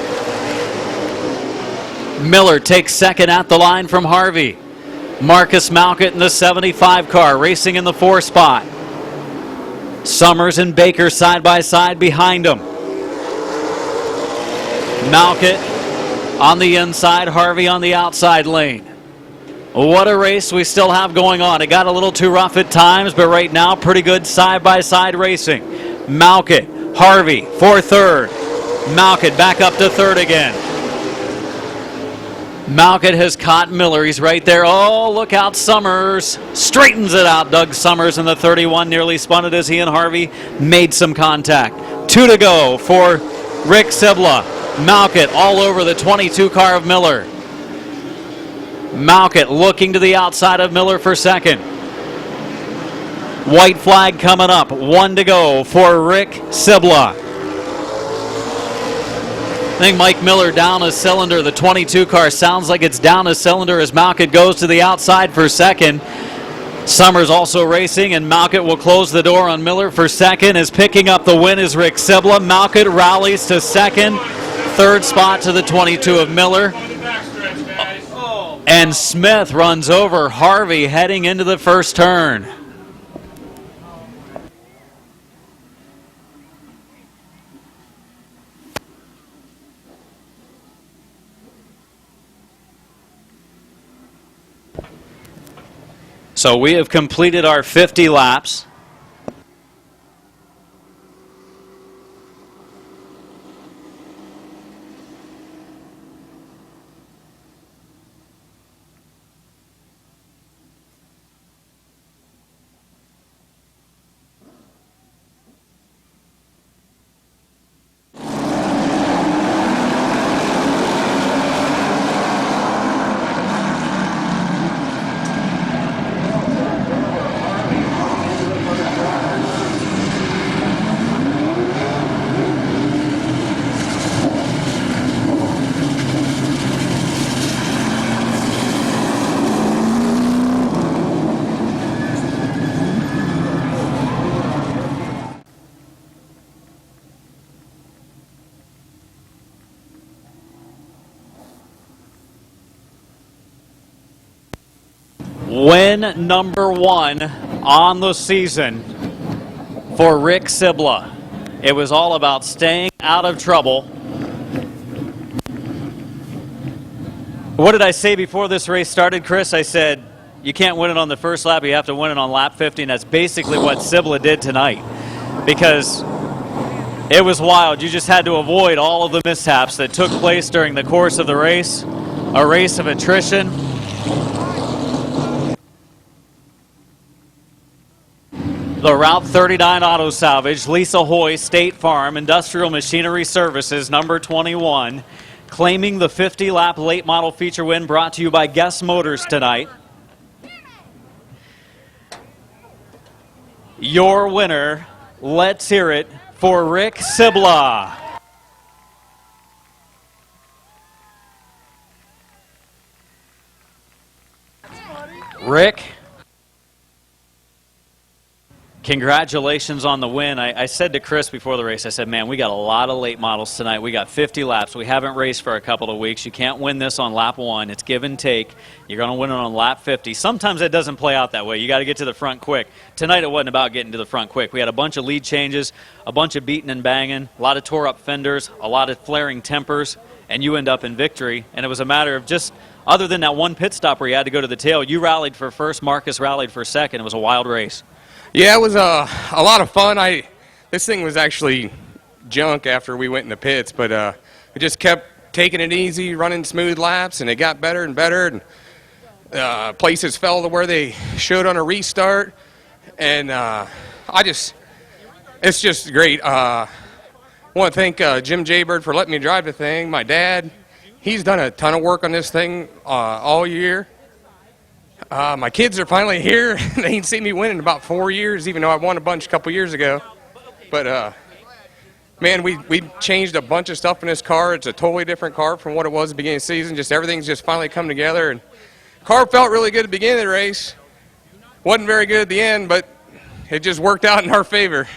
Miller takes second at the line from Harvey. Marcus Malkett in the 75 car racing in the 4 spot. Summers and Baker side by side behind him. Malkett on the inside, Harvey on the outside lane. What a race we still have going on. It got a little too rough at times, but right now pretty good side-by-side racing. Malkett, Harvey for third. Malkett back up to third again. Malkett has caught Miller. He's right there. Oh, look out, Summers. Straightens it out. Doug Summers in the 31 nearly spun it as he and Harvey made some contact. 2 to go for Rick Sibla. Malkett all over the 22 car of Miller. Malkett looking to the outside of Miller for second. White flag coming up. 1 to go for Rick Sibla. I think Mike Miller down a cylinder. The 22 car sounds like it's down a cylinder as Malkett goes to the outside for second. Summers also racing, and Malkett will close the door on Miller for second. As picking up the win is Rick Sibla. Malkett rallies to second. Third spot to the 22 of Miller. And Smith runs over Harvey heading into the first turn. So we have completed our 50 laps. Win number 1 on the season for Rick Sibla. It was all about staying out of trouble. What did I say before this race started, Chris? I said, you can't win it on the first lap, you have to win it on lap 50, and that's basically what Sibla did tonight. Because it was wild. You just had to avoid all of the mishaps that took place during the course of the race. A race of attrition. The Route 39 Auto Salvage, Lisa Hoy, State Farm, Industrial Machinery Services, number 21, claiming the 50-lap late model feature win, brought to you by Guess Motors tonight. Your winner, let's hear it for Rick Sibla. Rick, congratulations on the win. I said to Chris before the race, I said, man, we got a lot of late models tonight. We got 50 laps. We haven't raced for a couple of weeks. You can't win this on lap 1. It's give and take. You're going to win it on lap 50. Sometimes it doesn't play out that way. You got to get to the front quick. Tonight it wasn't about getting to the front quick. We had a bunch of lead changes, a bunch of beating and banging, a lot of tore up fenders, a lot of flaring tempers, and you end up in victory. And it was a matter of just, other than that one pit stop where you had to go to the tail, you rallied for first, Marcus rallied for second. It was a wild race. Yeah, it was a lot of fun. this thing was actually junk after we went in the pits, but we just kept taking it easy, running smooth laps, and it got better and better. And places fell to where they should on a restart, and it's just great. I want to thank Jim Jaybird for letting me drive the thing. My dad, he's done a ton of work on this thing all year. My kids are finally here. They ain't seen me win in about 4 years, even though I won a bunch a couple years ago. But man, we changed a bunch of stuff in this car. It's a totally different car from what it was at the beginning of the season. Just everything's just finally come together. And car felt really good at the beginning of the race. Wasn't very good at the end, but it just worked out in our favor.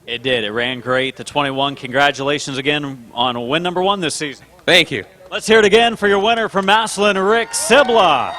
It did. It ran great. The 21, congratulations again on win number 1 this season. Thank you. Let's hear it again for your winner from Massillon, Rick Sibla.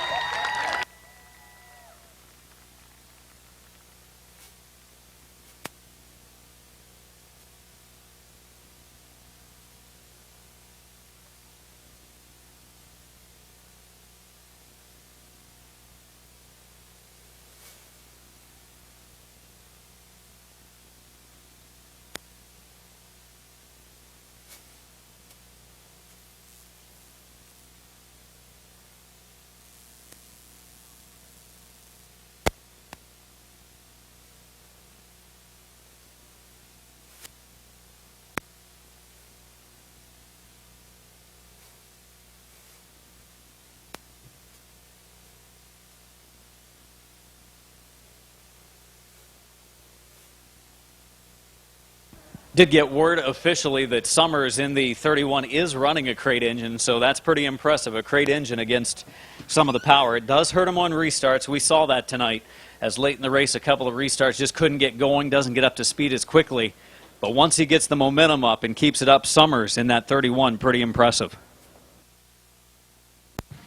Did get word officially that Summers in the 31 is running a crate engine, so that's pretty impressive. A crate engine against some of the power. It does hurt him on restarts. We saw that tonight, as late in the race a couple of restarts just couldn't get going, doesn't get up to speed as quickly. But once he gets the momentum up and keeps it up, Summers in that 31, pretty impressive.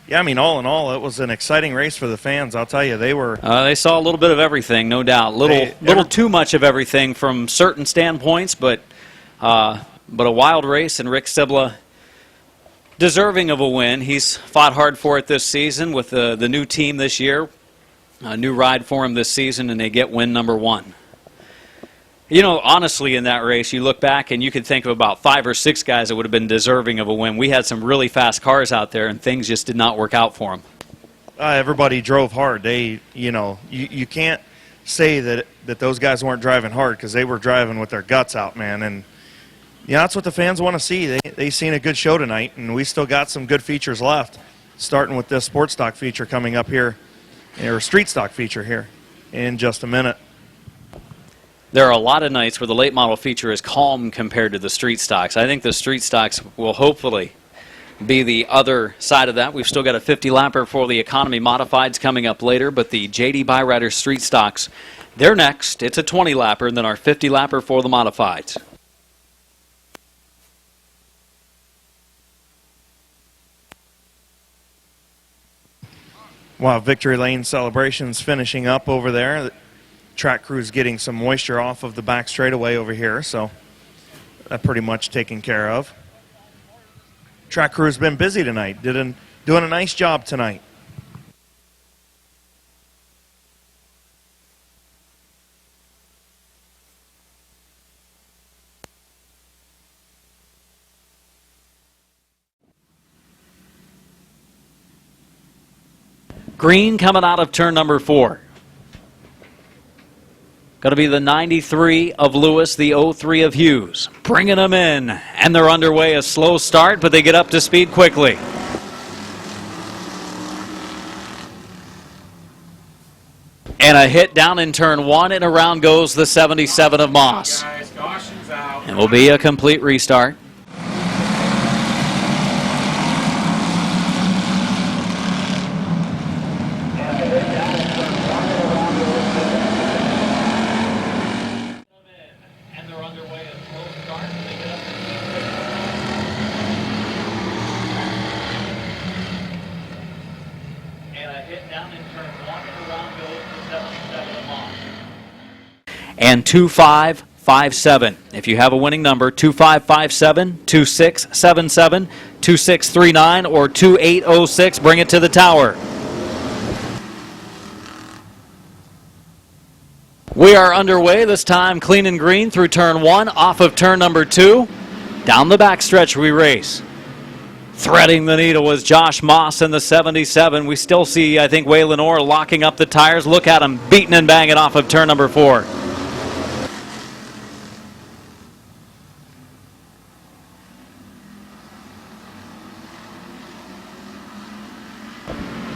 Yeah, I mean, all in all, it was an exciting race for the fans. I'll tell you, they were... They saw a little bit of everything, no doubt. Little too much of everything from certain standpoints, but a wild race, and Rick Sibla deserving of a win. He's fought hard for it this season with the new team this year. A new ride for him this season, and they get win number 1. You know, honestly, in that race, you look back and you could think of about 5 or 6 guys that would have been deserving of a win. We had some really fast cars out there, and things just did not work out for them. Everybody drove hard. You can't say that those guys weren't driving hard, because they were driving with their guts out, man. And that's what the fans want to see. They seen a good show tonight, and we still got some good features left, starting with this sports stock feature coming up here, or street stock feature here in just a minute. There are a lot of nights where the late model feature is calm compared to the street stocks. I think the street stocks will hopefully be the other side of that. We've still got a 50-lapper for the economy modifieds coming up later, but the JD Byrider street stocks, they're next. It's a 20-lapper, and then our 50-lapper for the modifieds. Wow, Victory Lane celebrations finishing up over there. Track crew's getting some moisture off of the back straightaway over here, so that pretty much taken care of. Track crew's been busy tonight, doing a nice job tonight. Green coming out of turn number 4. Going to be the 93 of Lewis, the 03 of Hughes. Bringing them in, and they're underway. A slow start, but they get up to speed quickly. And a hit down in turn 1, and around goes the 77 of Moss. It will be a complete restart. And 2557. If you have a winning number, 2557, 2677, 2639, or 2806, bring it to the tower. We are underway, this time clean and green through turn 1, off of turn number 2. Down the backstretch we race. Threading the needle was Josh Moss in the 77. We still see, I think, Waylon Orr locking up the tires. Look at him beating and banging off of turn number 4.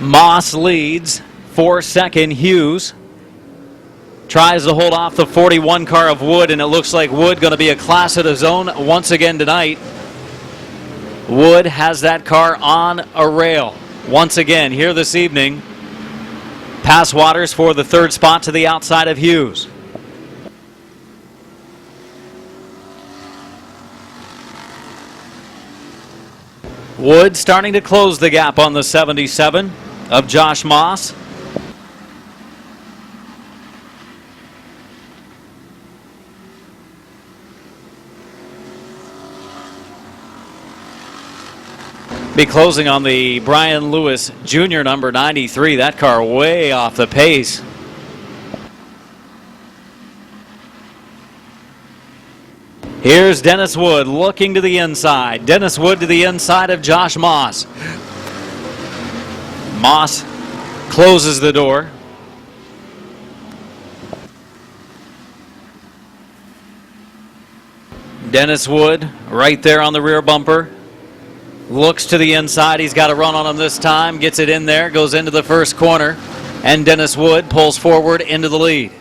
Moss leads. 4-second Hughes tries to hold off the 41 car of Wood, and it looks like Wood going to be a class of his own once again tonight. Wood has that car on a rail once again here this evening. Passwaters for the 3rd spot to the outside of Hughes. Wood starting to close the gap on the 77 of Josh Moss. Be closing on the Brian Lewis Jr. number 93. That car way off the pace. Here's Dennis Wood looking to the inside. Dennis Wood to the inside of Josh Moss. Moss closes the door. Dennis Wood right there on the rear bumper. Looks to the inside. He's got a run on him this time. Gets it in there. Goes into the first corner. And Dennis Wood pulls forward into the lead.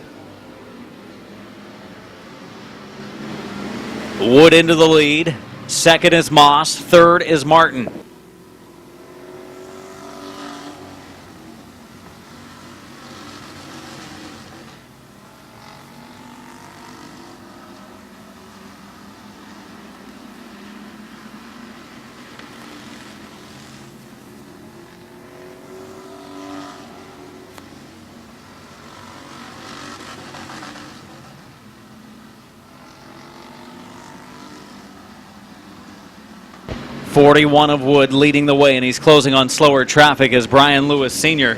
Wood into the lead. Second is Moss. Third is Martin. .41 of Wood leading the way, and he's closing on slower traffic as Brian Lewis Sr.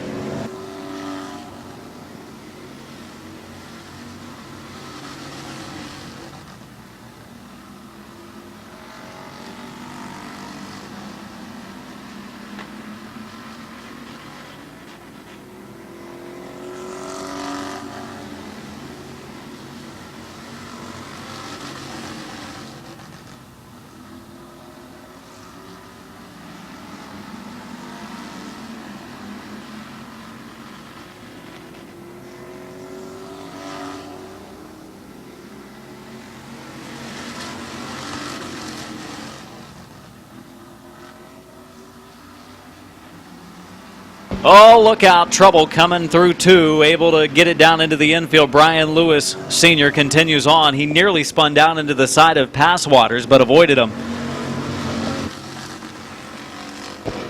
Oh, look out. Trouble coming through 2. Able to get it down into the infield. Brian Lewis Sr. continues on. He nearly spun down into the side of Passwaters, but avoided him.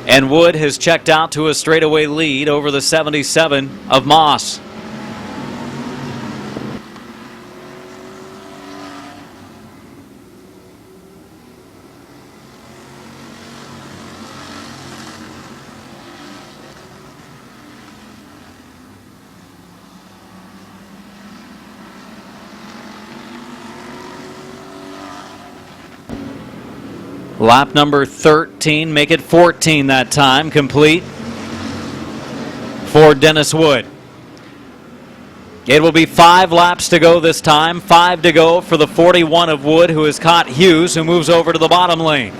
And Wood has checked out to a straightaway lead over the 77 of Moss. Lap number 13, make it 14 that time, complete for Dennis Wood. It will be 5 laps to go this time, 5 to go for the 41 of Wood, who has caught Hughes, who moves over to the bottom lane.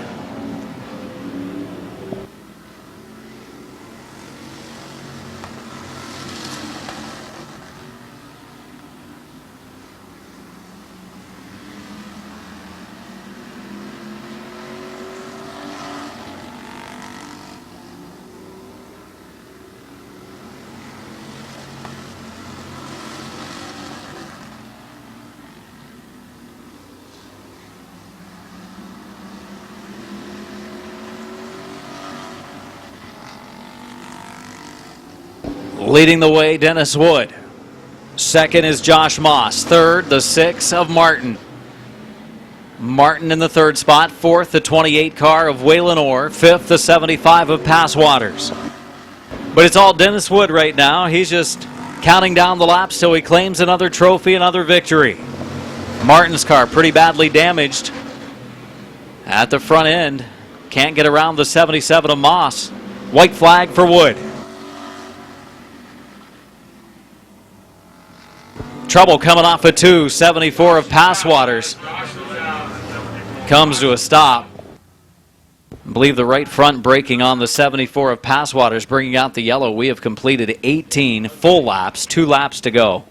Leading the way, Dennis Wood. Second is Josh Moss. Third, the 6 of Martin. Martin in the 3rd spot. 4th, the 28 car of Waylon Orr. 5th, the 75 of Passwaters. But it's all Dennis Wood right now. He's just counting down the laps till he claims another trophy, another victory. Martin's car pretty badly damaged at the front end. Can't get around the 77 of Moss. White flag for Wood. Trouble coming off of 2. 74 of Passwaters comes to a stop. I believe the right front braking on the 74 of Passwaters, bringing out the yellow. We have completed 18 full laps, 2 laps to go.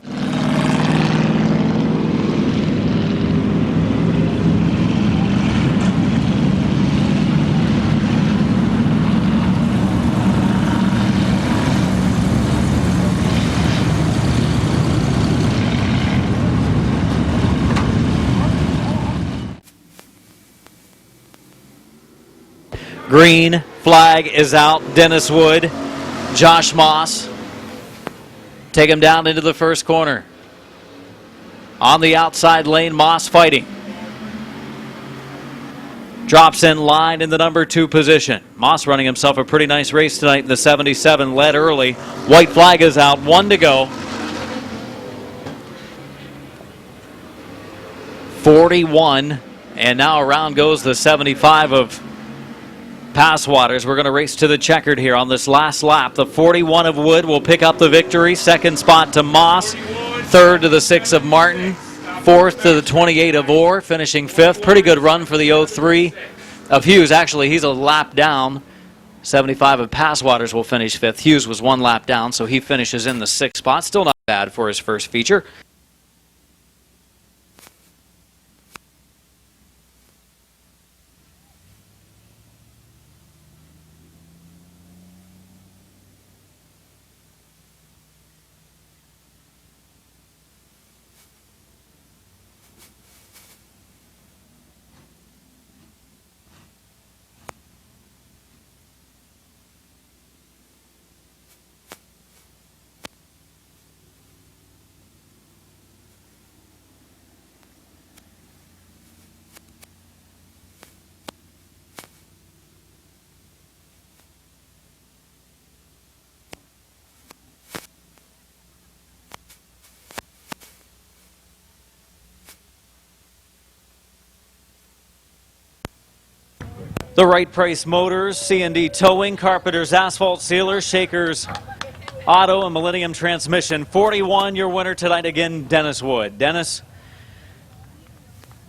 Green flag is out. Dennis Wood, Josh Moss take him down into the first corner. On the outside lane, Moss fighting. Drops in line in the number 2 position. Moss running himself a pretty nice race tonight. The 77 led early. White flag is out. 1 to go. 41. And now around goes the 75 of Passwaters. We're going to race to the checkered here on this last lap. The 41 of Wood will pick up the victory. Second spot to Moss. Third to the 6 of Martin. Fourth to the 28 of Orr, finishing 5th. Pretty good run for the 03 of Hughes. Actually, he's a lap down. 75 of Passwaters will finish 5th. Hughes was 1 lap down, so he finishes in the 6th spot. Still not bad for his first feature. The Right Price Motors, C&D Towing, Carpenter's Asphalt Sealers, Shakers Auto, and Millennium Transmission. 41, your winner tonight again, Dennis Wood. Dennis,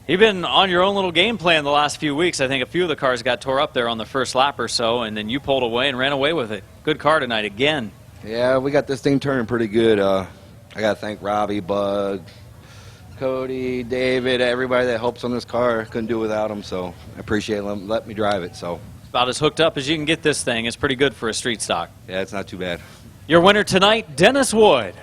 you've been on your own little game plan the last few weeks. I think a few of the cars got tore up there on the first lap or so, and then you pulled away and ran away with it. Good car tonight again. Yeah, we got this thing turning pretty good. I got to thank Robbie, Bud, Cody, David, everybody that helps on this car. Couldn't do it without them, so I appreciate them letting me drive it. So about as hooked up as you can get this thing. It's pretty good for a street stock. yeah, it's not too bad. Your winner tonight, Dennis Wood.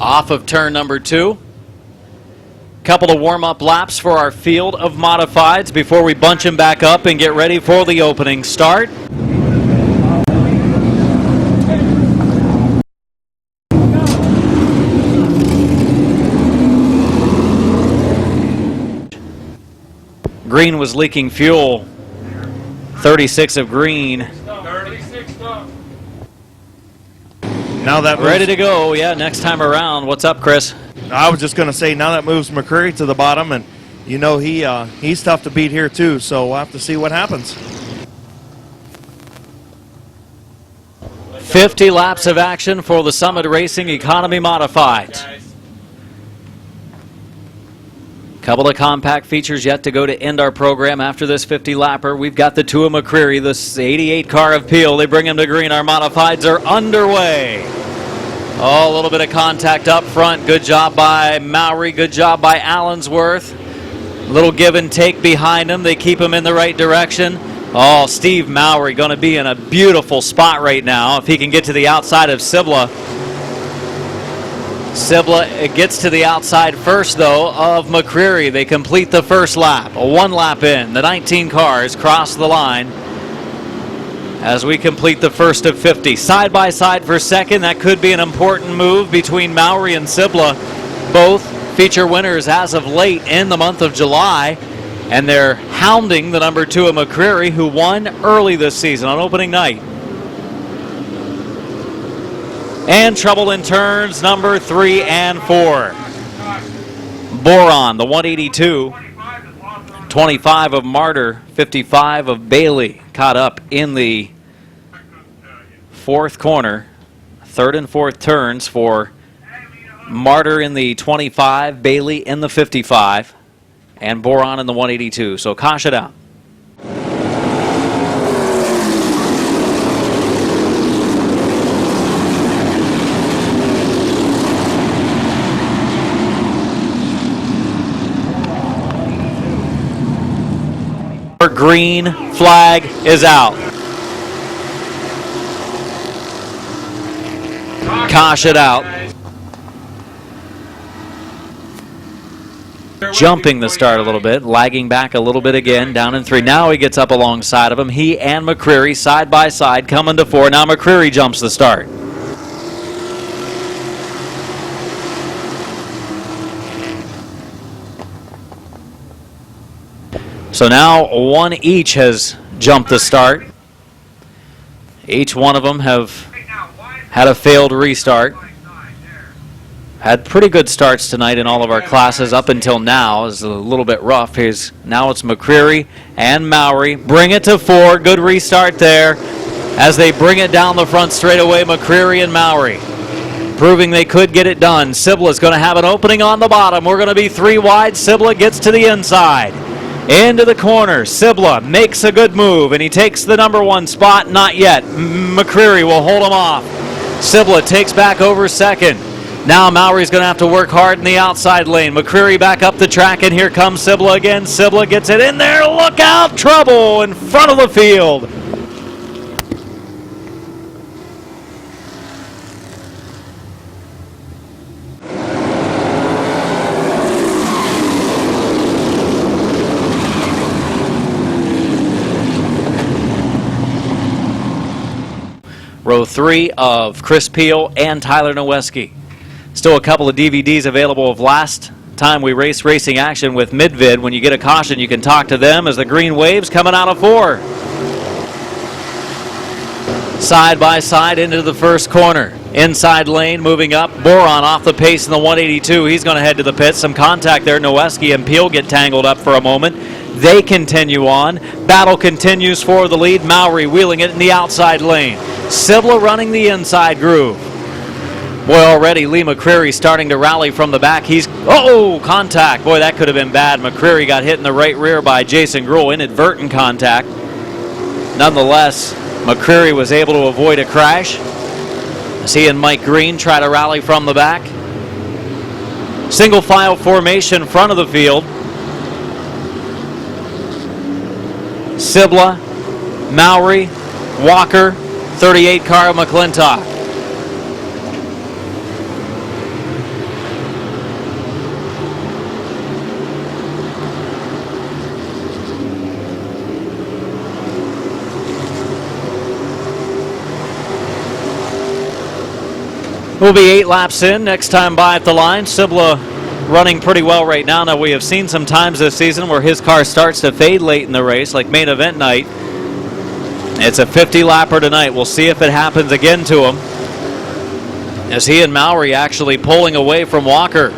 Off of turn number 2. Couple of warm-up laps for our field of modifieds before we bunch them back up and get ready for the opening start. Green was leaking fuel. 36 of Green. Now that moves, Ready to go, yeah, next time around. What's up, Chris? I was just going to say, now that moves McCreary to the bottom, and you know he's tough to beat here too, so we'll have to see what happens. 50 laps of action for the Summit Racing Economy Modifieds. Couple of compact features yet to go to end our program after this 50-lapper. We've got the 2 of McCreary, this 88 car of Peel. They bring him to green. Our modifieds are underway. Oh, a little bit of contact up front. Good job by Mowry. Good job by Allensworth. Little give and take behind him. They keep him in the right direction. Oh, Steve Mowry going to be in a beautiful spot right now if he can get to the outside of Sibla. Sibla gets to the outside first, though, of McCreary. They complete the first lap. A 1 lap in. The 19 cars cross the line as we complete the first of 50. Side by side for second. That could be an important move between Mowry and Sibla. Both feature winners as of late in the month of July. And they're hounding the number 2 of McCreary, who won early this season on opening night. And trouble in turns number 3 and 4. Boron, the 182. 25 of Martyr, 55 of Bailey. Caught up in the 4th corner. 3rd and 4th turns for Martyr in the 25, Bailey in the 55, and Boron in the 182. So caution out. Green flag is out. Caution out. Jumping the start a little bit, lagging back a little bit again, down in 3. Now he gets up alongside of him. He and McCreary side by side coming to 4. Now McCreary jumps the start. So now one each has jumped the start. Each one of them have had a failed restart. Had pretty good starts tonight in all of our classes up until now. It's a little bit rough. Now it's McCreary and Mowry. Bring it to 4. Good restart there as they bring it down the front straightaway. McCreary and Mowry proving they could get it done. Sibla's going to have an opening on the bottom. We're going to be 3 wide. Sibla gets to the inside. Into the corner. Sibla makes a good move, and he takes the number 1 spot. Not yet. McCreary will hold him off. Sibla takes back over second. Now Mowry's going to have to work hard in the outside lane. McCreary back up the track, and here comes Sibla again. Sibla gets it in there. Look out! Trouble in front of the field. Row 3 of Chris Peel and Tyler Noweski. Still a couple of DVDs available of last time we raced racing action with Mid-Vid. When you get a caution, you can talk to them as the green waves coming out of 4. Side by side into the first corner. Inside lane moving up. Boron off the pace in the 182. He's going to head to the pits. Some contact there. Noweski and Peel get tangled up for a moment. They continue on. Battle continues for the lead. Mowry wheeling it in the outside lane. Sibla running the inside groove. Boy, already Lee McCreary starting to rally from the back. Contact. Boy, that could have been bad. McCreary got hit in the right rear by Jason Gruhl. Inadvertent contact. Nonetheless, McCreary was able to avoid a crash as he and Mike Green try to rally from the back. Single file formation front of the field. Sibla, Mowry, Walker, 38 car McClintock. We'll be 8 laps in next time by at the line. Sibla running pretty well right now. Now, we have seen some times this season where his car starts to fade late in the race, like main event night. It's a 50-lapper tonight. We'll see if it happens again to him, as he and Mowry actually pulling away from Walker.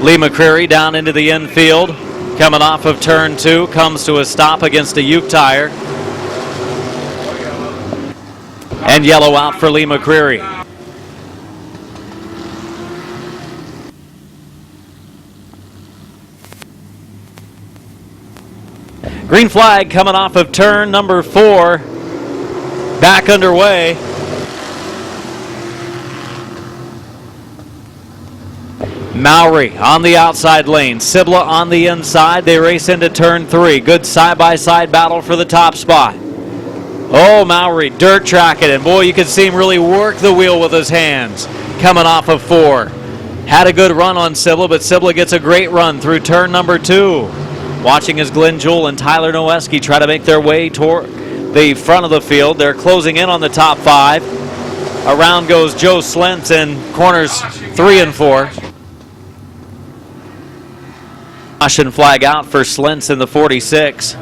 Lee McCreary down into the infield, coming off of turn 2, comes to a stop against a Uke tire. And yellow out for Lee McCreary. Green flag coming off of turn number 4. Back underway. Mowry on the outside lane. Sibla on the inside. They race into turn 3. Good side-by-side battle for the top spot. Oh, Mowry dirt tracking it. And boy, you can see him really work the wheel with his hands. Coming off of 4. Had a good run on Sibla, but Sibla gets a great run through turn number 2. Watching as Glenn Jewell and Tyler Noeski try to make their way toward the front of the field. They're closing in on the top 5. Around goes Joe Slentz in corners 3 and 4. Caution flag out for Slentz in the 46.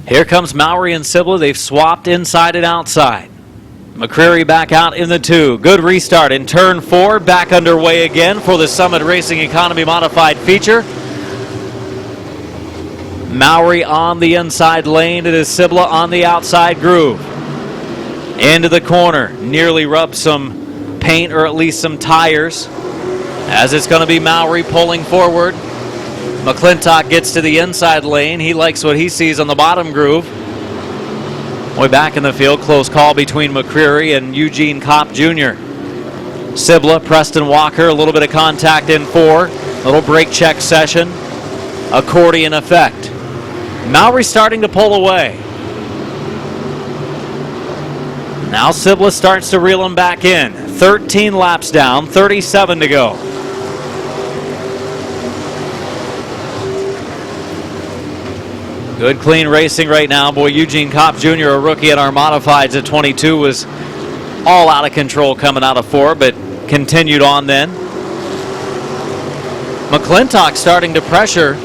Here comes Mowry and Sibla. They've swapped inside and outside. McCreary back out in the 2. Good restart in turn 4. Back underway again for the Summit Racing Economy Modified feature. Mowry on the inside lane. It is Sibla on the outside groove. Into the corner. Nearly rubbed some paint or at least some tires. As it's going to be Mowry pulling forward. McClintock gets to the inside lane. He likes what he sees on the bottom groove. Way back in the field, close call between McCreary and Eugene Kopp Jr. Sibla, Preston Walker, a little bit of contact in 4. Little brake check session. Accordion effect. Mowry starting to pull away. Now Sibla starts to reel him back in. 13 laps down, 37 to go. Good clean racing right now. Boy, Eugene Kopp Jr., a rookie at our modifieds at 22, was all out of control coming out of 4, but continued on then. McClintock starting to pressure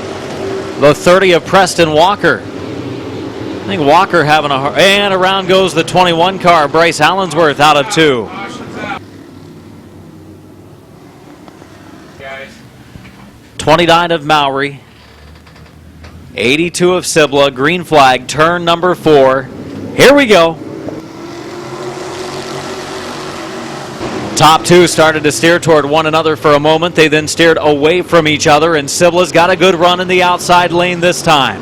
the 30 of Preston Walker. I think Walker having a hard, and around goes the 21 car. Bryce Allensworth out of 2. 29 of Mowry. 82 of Sibla. Green flag, turn number 4. Here we go. Top 2 started to steer toward one another for a moment. They then steered away from each other, and Sibla's got a good run in the outside lane this time.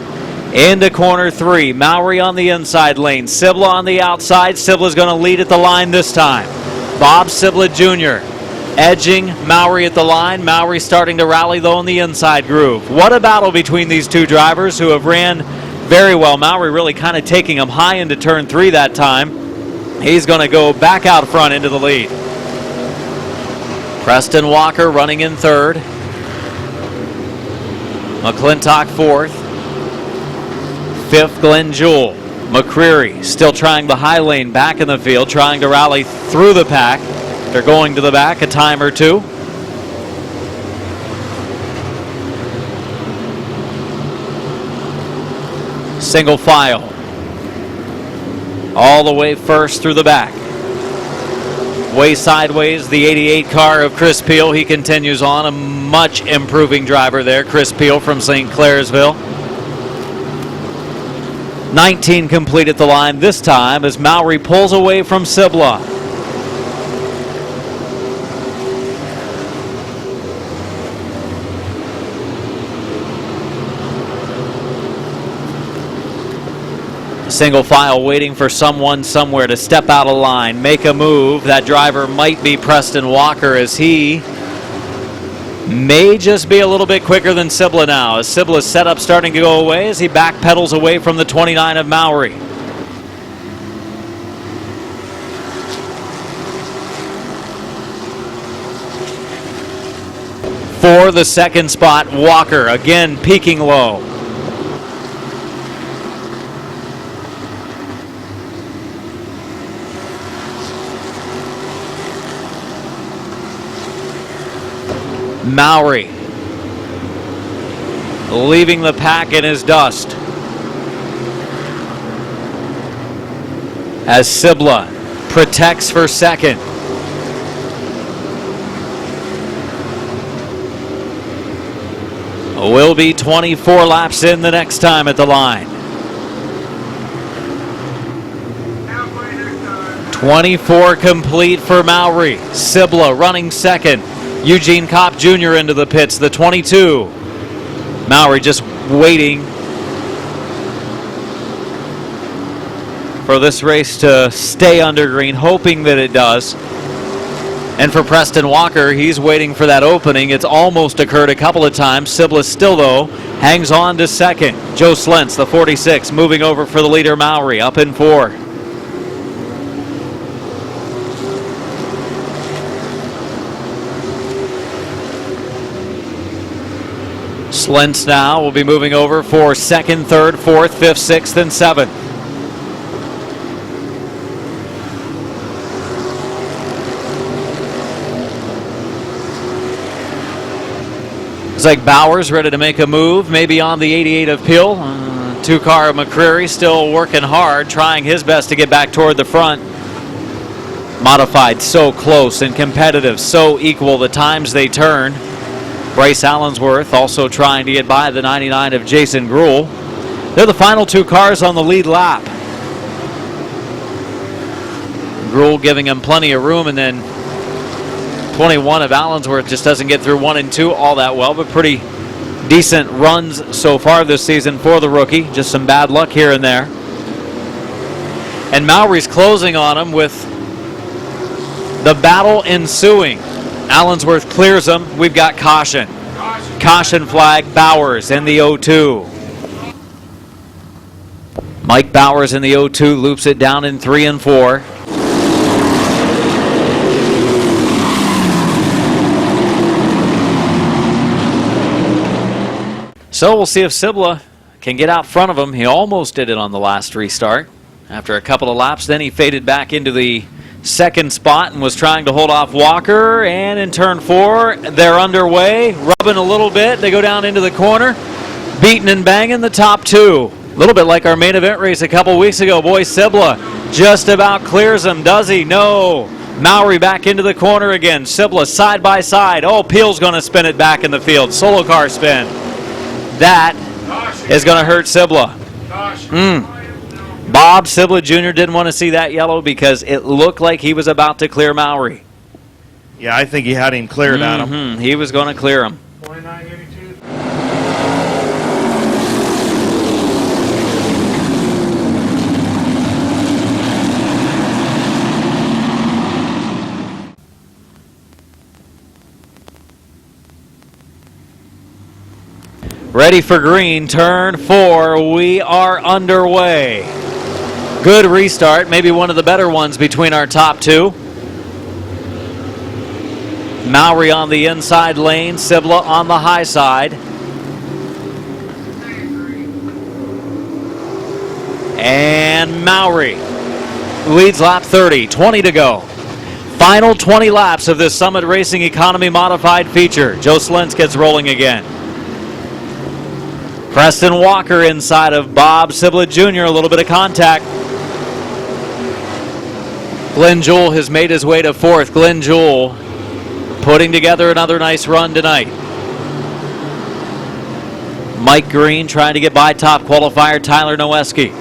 Into corner 3. Mowry on the inside lane. Sibla on the outside. Sibla's going to lead at the line this time. Bob Sibla Jr. edging Mowry at the line. Mowry starting to rally, though, in the inside groove. What a battle between these two drivers who have ran very well. Mowry really kind of taking him high into turn 3 that time. He's going to go back out front into the lead. Preston Walker running in 3rd. McClintock 4th. 5th, Glenn Jewell. McCreary still trying the high lane back in the field, trying to rally through the pack. They're going to the back a time or 2. Single file. All the way first through the back. Way sideways, the 88 car of Chris Peel. He continues on, a much improving driver there. Chris Peel from St. Clairsville. 19 complete at the line this time as Mowry pulls away from Sibla. Single file waiting for someone somewhere to step out of line, make a move. That driver might be Preston Walker, as he may just be a little bit quicker than Sibla now. As Sibla's setup starting to go away as he backpedals away from the 29 of Mowry. For the second spot, Walker again peaking low. Mowry leaving the pack in his dust as Sibla protects for second. Will be 24 laps in the next time at the line. 24 complete for Mowry. Sibla running second. Eugene Kopp Jr. into the pits, the 22. Mowry just waiting for this race to stay under green, hoping that it does. And for Preston Walker, he's waiting for that opening. It's almost occurred a couple of times. Sibla still, though, hangs on to second. Joe Slentz, the 46, moving over for the leader, Mowry, up in 4. Slentz now will be moving over for second, third, fourth, fifth, sixth, and seventh. It's like Bowers ready to make a move, maybe on the 88 of Peel. Two-car McCreary still working hard, trying his best to get back toward the front. Modified so close and competitive, so equal the times they turn. Bryce Allensworth also trying to get by the 99 of Jason Gruhl. They're the final two cars on the lead lap. Gruhl giving him plenty of room, and then 21 of Allensworth just doesn't get through 1 and 2 all that well, but pretty decent runs so far this season for the rookie. Just some bad luck here and there. And Mowry's closing on him with the battle ensuing. Allensworth clears him. We've got caution. Caution flag, Bowers in the 0-2. Mike Bowers in the 0-2 loops it down in 3 and 4. So we'll see if Sibla can get out front of him. He almost did it on the last restart. After a couple of laps, then he faded back into the second spot and was trying to hold off Walker. And in turn 4, they're underway, rubbing a little bit. They go down into the corner, beating and banging the top 2. A little bit like our main event race a couple weeks ago. Boy, Sibla just about clears him. Does he? No. Mowry back into the corner again. Sibla side by side. Oh, Peel's going to spin it back in the field. Solo car spin. That is going to hurt Sibla. Bob Sibla Jr. didn't want to see that yellow because it looked like he was about to clear Mowry. Yeah, I think he had him cleared at him. He was going to clear him. 2982. Ready for green, turn 4. We are underway. Good restart, maybe one of the better ones between our top 2. Mowry on the inside lane, Sibla on the high side. And Mowry leads lap 30, 20 to go. Final 20 laps of this Summit Racing Economy Modified feature. Joe Slentz gets rolling again. Preston Walker inside of Bob Sibla Jr. A little bit of contact. Glenn Jewell has made his way to 4th. Glenn Jewell putting together another nice run tonight. Mike Green trying to get by top qualifier Tyler Noeski.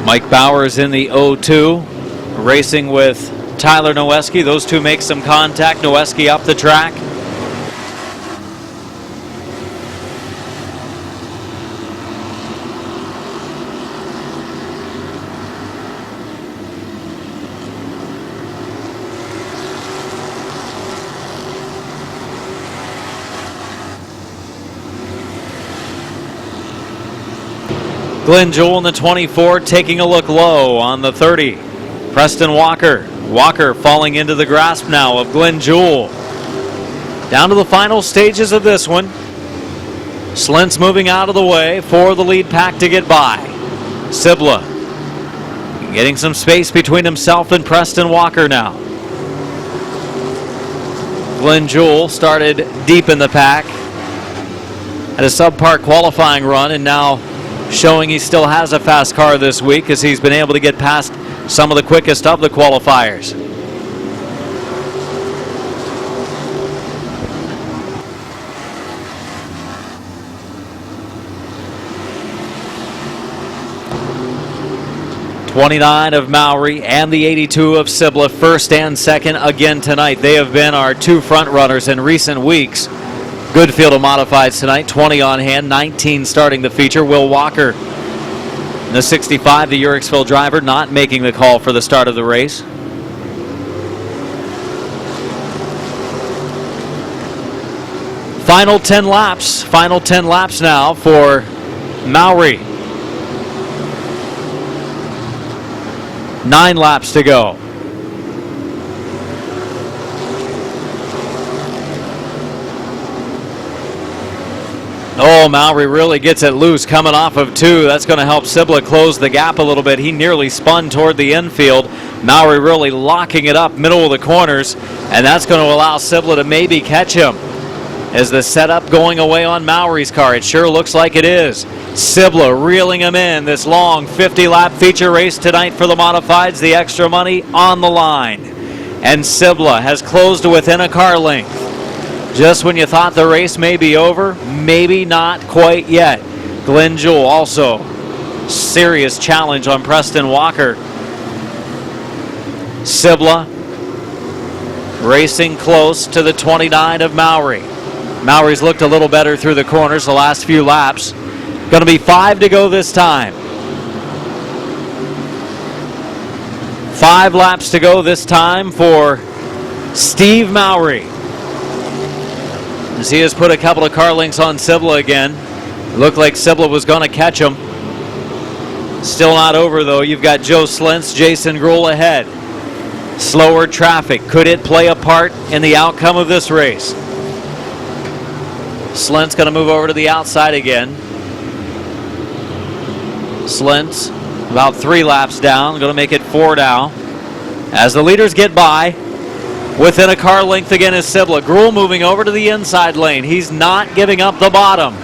Mike Bowers in the 0-2, racing with Tyler Noeski. Those two make some contact. Noeski up the track. Glenn Jewell in the 24 taking a look low on the 30. Preston Walker. Walker falling into the grasp now of Glenn Jewell. Down to the final stages of this one. Slentz moving out of the way for the lead pack to get by. Sibla getting some space between himself and Preston Walker now. Glenn Jewell started deep in the pack. Had a subpar qualifying run and now showing he still has a fast car this week as he's been able to get past some of the quickest of the qualifiers. '29 of Mowry and the '82 of Sibla, first and second again tonight. They have been our two front runners in recent weeks. Good field of modifieds tonight, 20 on hand, 19 starting the feature. Will Walker, the 65, the Uriksville driver, not making the call for the start of the race. Final 10 laps now for Mowry. 9 laps to go. Oh, Mowry really gets it loose coming off of 2. That's going to help Sibla close the gap a little bit. He nearly spun toward the infield. Mowry really locking it up middle of the corners, and that's going to allow Sibla to maybe catch him. Is the setup going away on Mowry's car? It sure looks like it is. Sibla reeling him in this long 50-lap feature race tonight for the modifieds. The extra money on the line. And Sibla has closed to within a car length. Just when you thought the race may be over, maybe not quite yet. Glenn Jewell also serious challenge on Preston Walker. Sibla racing close to the 29 of Mowry. Mowry's looked a little better through the corners the last few laps. Going to be 5 to go this time. 5 laps to go this time for Steve Mowry, as he has put a couple of car links on Sibla again. It looked like Sibla was going to catch him. Still not over, though. You've got Joe Slintz, Jason Gruhl ahead. Slower traffic. Could it play a part in the outcome of this race? Slintz going to move over to the outside again. Slintz about 3 laps down. Going to make it 4 now. As the leaders get by, within a car length again is Sibla. Gruhl moving over to the inside lane. He's not giving up the bottom.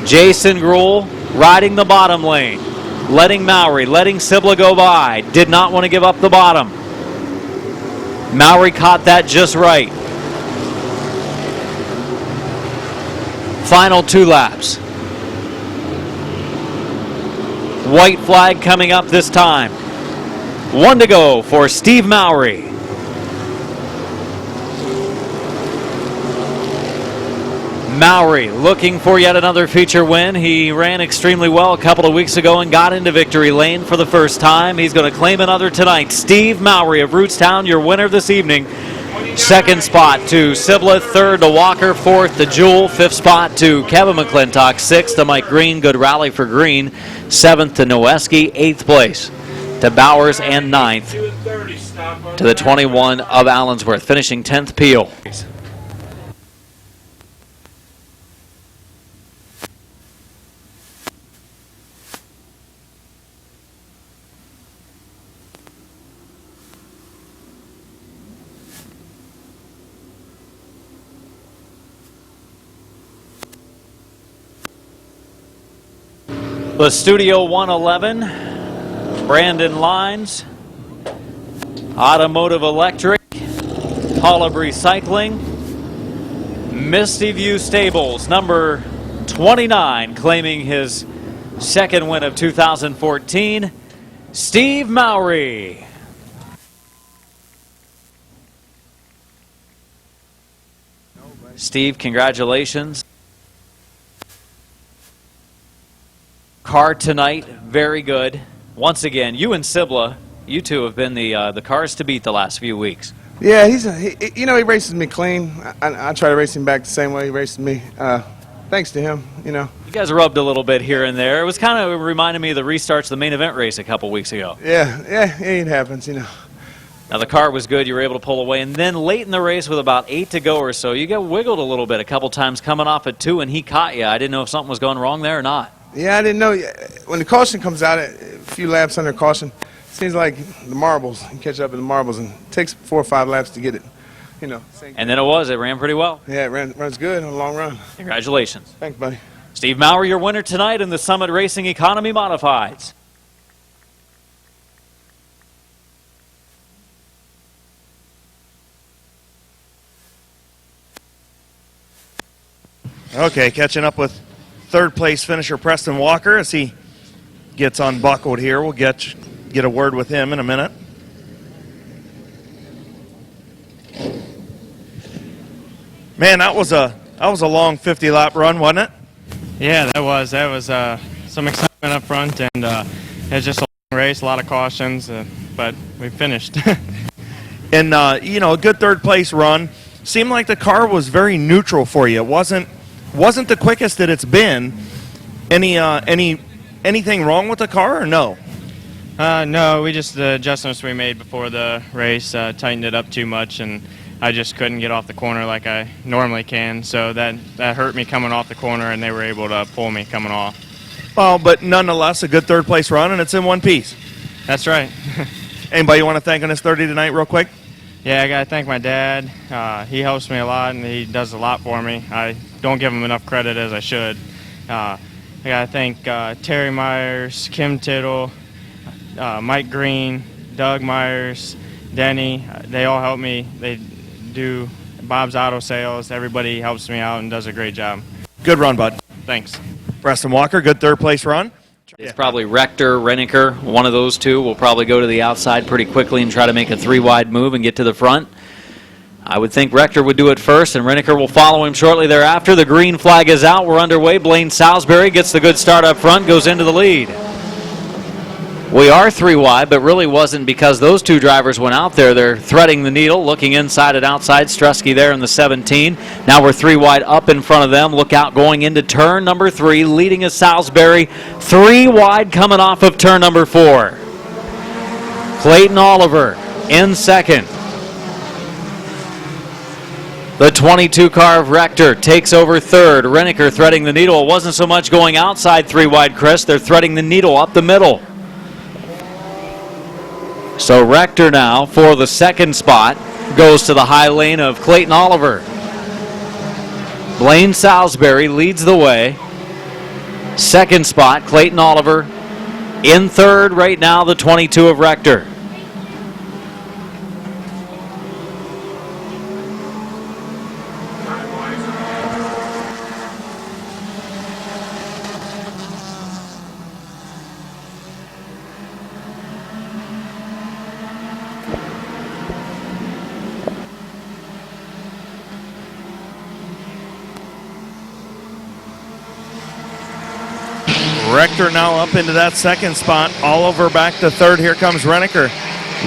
Jason Gruhl riding the bottom lane. Letting Sibla go by. Did not want to give up the bottom. Mowry caught that just right. Final 2 laps. White flag coming up this time. 1 to go for Steve Mowry. Mowry looking for yet another feature win. He ran extremely well a couple of weeks ago and got into victory lane for the first time. He's going to claim another tonight. Steve Mowry of Rootstown, your winner this evening. 2nd spot to Sibla, 3rd to Walker, 4th to Jewell, 5th spot to Kevin McClintock, 6th to Mike Green, good rally for Green, 7th to Noweski, 8th place to Bowers, and 9th to the 21 of Allensworth, finishing 10th Peel. The Studio 111, Brandon Lines, Automotive Electric, Holub Recycling, Misty View Stables, number 29, claiming his 2nd win of 2014, Steve Mowry. Steve, congratulations. Car tonight, very good. Once again, you and Sibla, you two have been the cars to beat the last few weeks. Yeah, he races me clean. I try to race him back the same way he races me. Thanks to him, You guys rubbed a little bit here and there. It was kind of reminding me of the restarts of the main event race a couple weeks ago. Yeah, it happens, Now the car was good. You were able to pull away. And then late in the race with about 8 to go or so, you got wiggled a little bit a couple times coming off at 2, and he caught you. I didn't know if something was going wrong there or not. Yeah, I didn't know. When the caution comes out, a few laps under caution, it seems like the marbles. You catch up in the marbles, and it takes 4 or 5 laps to get it, Same. And then it ran pretty well. Yeah, it runs good on a long run. Congratulations. Thanks, buddy. Steve Maurer, your winner tonight in the Summit Racing Economy Modifieds. Okay, catching up with third place finisher Preston Walker as he gets unbuckled here. We'll get a word with him in a minute. Man, that was a long 50-lap run, wasn't it? Yeah, that was some excitement up front, and it was just a long race, a lot of cautions, but we finished. And a good third place run. Seemed like the car was very neutral for you. It wasn't the quickest that it's been. Anything wrong with the car or no? No, we just the adjustments we made before the race tightened it up too much, and I just couldn't get off the corner like I normally can. So that hurt me coming off the corner, and they were able to pull me coming off. Well, but nonetheless, a good third place run, and it's in one piece. That's right. Anybody you want to thank on this 30 tonight real quick? Yeah, I got to thank my dad. He helps me a lot, and he does a lot for me. I don't give him enough credit as I should. I got to thank Terry Myers, Kim Tittle, Mike Green, Doug Myers, Denny. They all help me. They do Bob's Auto Sales. Everybody helps me out and does a great job. Good run, bud. Thanks. Preston Walker, good third place run. It's probably Rector, Reniker, one of those two will probably go to the outside pretty quickly and try to make a 3-wide move and get to the front. I would think Rector would do it first, and Reniker will follow him shortly thereafter. The green flag is out. We're underway. Blaine Salisbury gets the good start up front, goes into the lead. We are 3-wide, but really wasn't because those two drivers went out there. They're threading the needle, looking inside and outside. Struski there in the 17. Now we're 3-wide up in front of them. Look out going into turn number 3. Leading is Salisbury. 3-wide coming off of turn number 4. Clayton Oliver in second. The 22 car of Rector takes over third. Reniker threading the needle. It wasn't so much going outside 3-wide, Chris. They're threading the needle up the middle. So Rector now, for the second spot, goes to the high lane of Clayton Oliver. Blaine Salisbury leads the way. Second spot, Clayton Oliver. In third right now, the 22 of Rector. Rector now up into that second spot. Oliver back to third. Here comes Reniker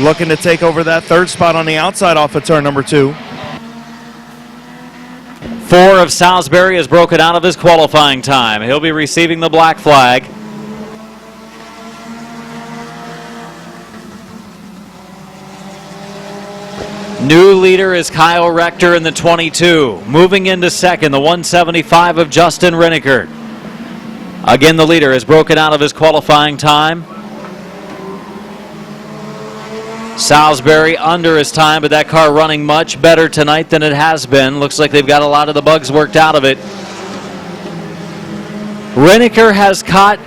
looking to take over that third spot on the outside off of turn number 2. 4 of Salisbury has broken out of his qualifying time. He'll be receiving the black flag. New leader is Kyle Rector in the 22. Moving into second, the 175 of Justin Reniker. Again, the leader has broken out of his qualifying time. Salisbury under his time, but that car running much better tonight than it has been. Looks like they've got a lot of the bugs worked out of it. Reniker has caught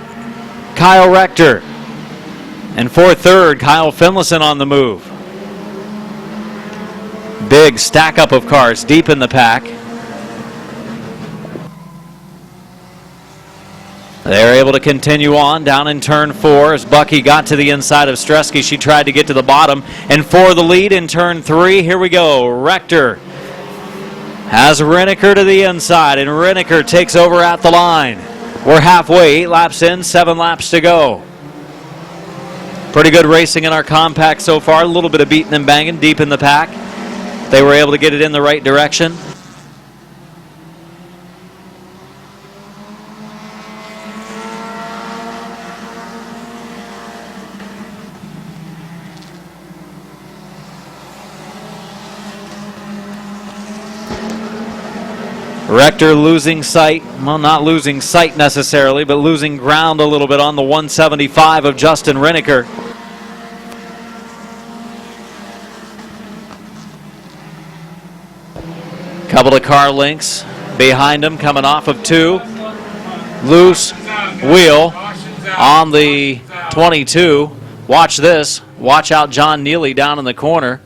Kyle Rector. And for third, Kyle Finlayson on the move. Big stack up of cars deep in the pack. They're able to continue on down in turn 4 as Bucky got to the inside of Streski. She tried to get to the bottom. And for the lead in turn 3, here we go. Rector has Reniker to the inside, and Reniker takes over at the line. We're halfway, 8 laps in, 7 laps to go. Pretty good racing in our compact so far. A little bit of beating and banging deep in the pack. They were able to get it in the right direction. Rector losing sight, well, not losing sight necessarily, but losing ground a little bit on the 175 of Justin Reniker. Couple of car links behind him coming off of 2. Loose wheel on the 22. Watch this. Watch out John Neely down in the corner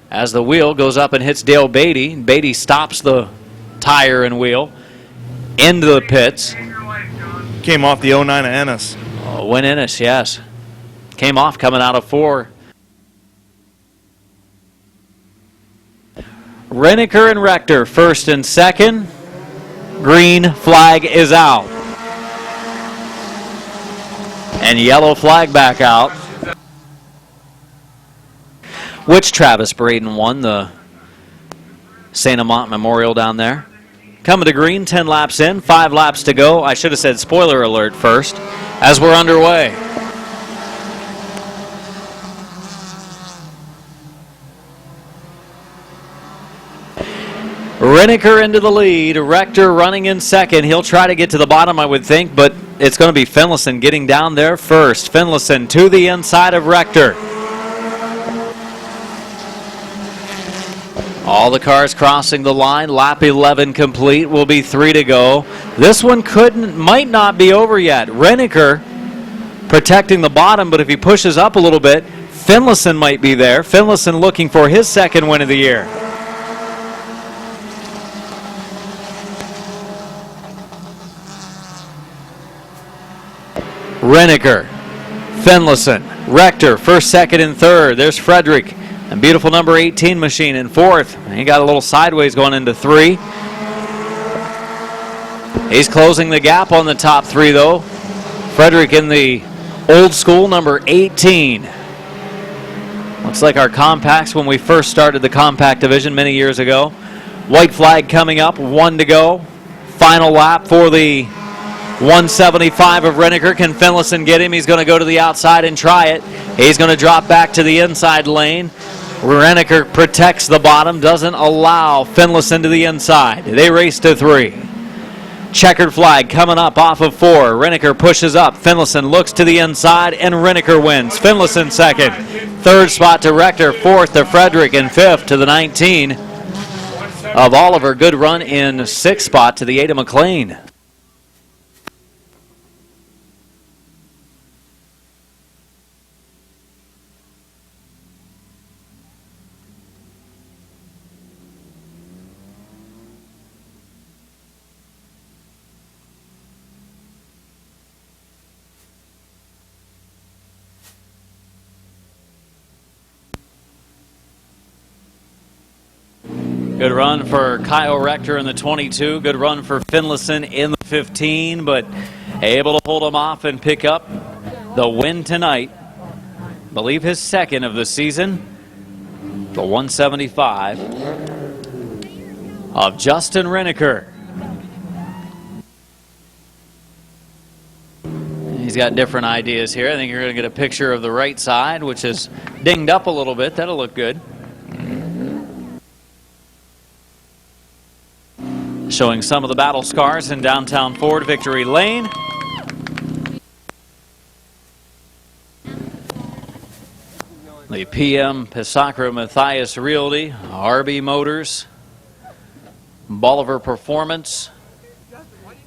as the wheel goes up and hits Dale Beatty. Beatty stops the tire and wheel into the pits. Came off the 09 of Ennis. Oh, Win Ennis, yes. Came off coming out of 4. Renneker and Rector first and second. Green flag is out. And yellow flag back out. Which Travis Braden won the St. Amant Memorial down there. Coming to green, 10 laps in, 5 laps to go. I should have said spoiler alert first as we're underway. Renneker into the lead. Rector running in second. He'll try to get to the bottom, I would think, but it's going to be Finlayson getting down there first. Finlayson to the inside of Rector. All the cars crossing the line. Lap 11 complete. Will be 3 to go. This one might not be over yet. Renneker protecting the bottom, but if he pushes up a little bit, Finlayson might be there. Finlayson looking for his second win of the year. Renneker, Finlayson, Rector, first, second, and third. There's Frederick, a beautiful number 18 machine in fourth. He got a little sideways going into 3. He's closing the gap on the top 3, though. Frederick in the old school number 18. Looks like our compacts when we first started the compact division many years ago. White flag coming up, 1 to go. Final lap for the 175 of Renneker. Can Finlayson get him? He's going to go to the outside and try it. He's going to drop back to the inside lane. Renneker protects the bottom, doesn't allow Finlayson to the inside. They race to 3. Checkered flag coming up off of 4. Renneker pushes up. Finlayson looks to the inside, and Renneker wins. Finlayson second. Third spot to Rector. Fourth to Frederick, and fifth to the 19 of Oliver. Good run in sixth spot to the 8 of McLean. Good run for Kyle Rector in the 22. Good run for Finlayson in the 15, but able to hold him off and pick up the win tonight. I believe his second of the season. The 175 of Justin Renneker. He's got different ideas here. I think you're going to get a picture of the right side, which is dinged up a little bit. That'll look good. Showing some of the battle scars in downtown Ford Victory Lane. The PM Pisacro Matthias Realty, RB Motors, Bolivar Performance,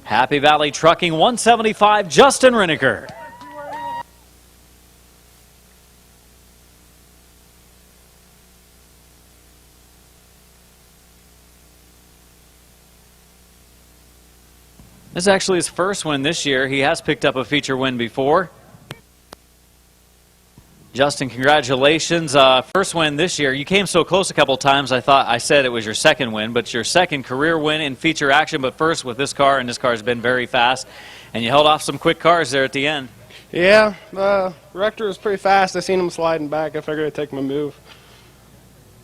Happy Valley Trucking, 175, Justin Renneker. This is actually his first win this year. He has picked up a feature win before. Justin, congratulations. First win this year. You came so close a couple times, I said it was your second win, but your second career win in feature action, but first with this car, and this car has been very fast. And you held off some quick cars there at the end. Yeah, Rector was pretty fast. I seen him sliding back. I figured I'd take my move.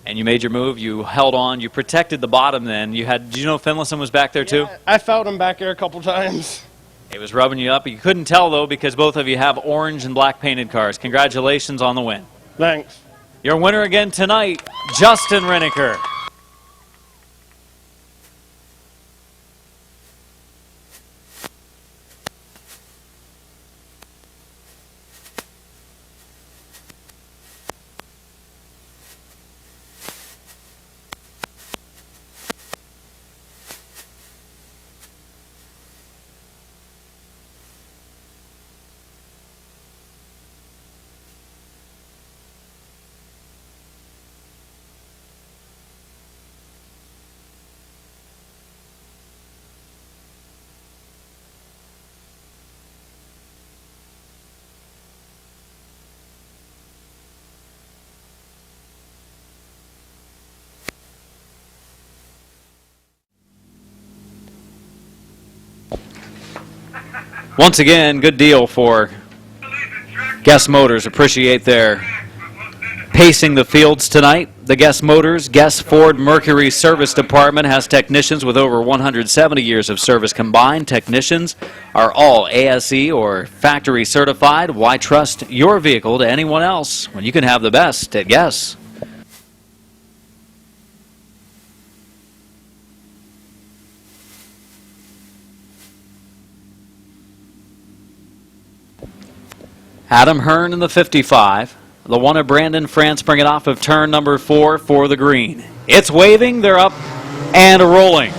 And you made your move. You held on. You protected the bottom then. Did you know Finlayson was back there too? I felt him back there a couple times. He was rubbing you up. You couldn't tell, though, because both of you have orange and black painted cars. Congratulations on the win. Thanks. Your winner again tonight, Justin Renneker. Once again, good deal for Guess Motors. Appreciate their pacing the fields tonight. The Guess Motors, Guess Ford Mercury Service Department has technicians with over 170 years of service combined. Technicians are all ASE or factory certified. Why trust your vehicle to anyone else when you can have the best at Guess? Adam Hearn in the 55. The one of Brandon France bring it off of turn number 4 for the green. It's waving, they're up and rolling.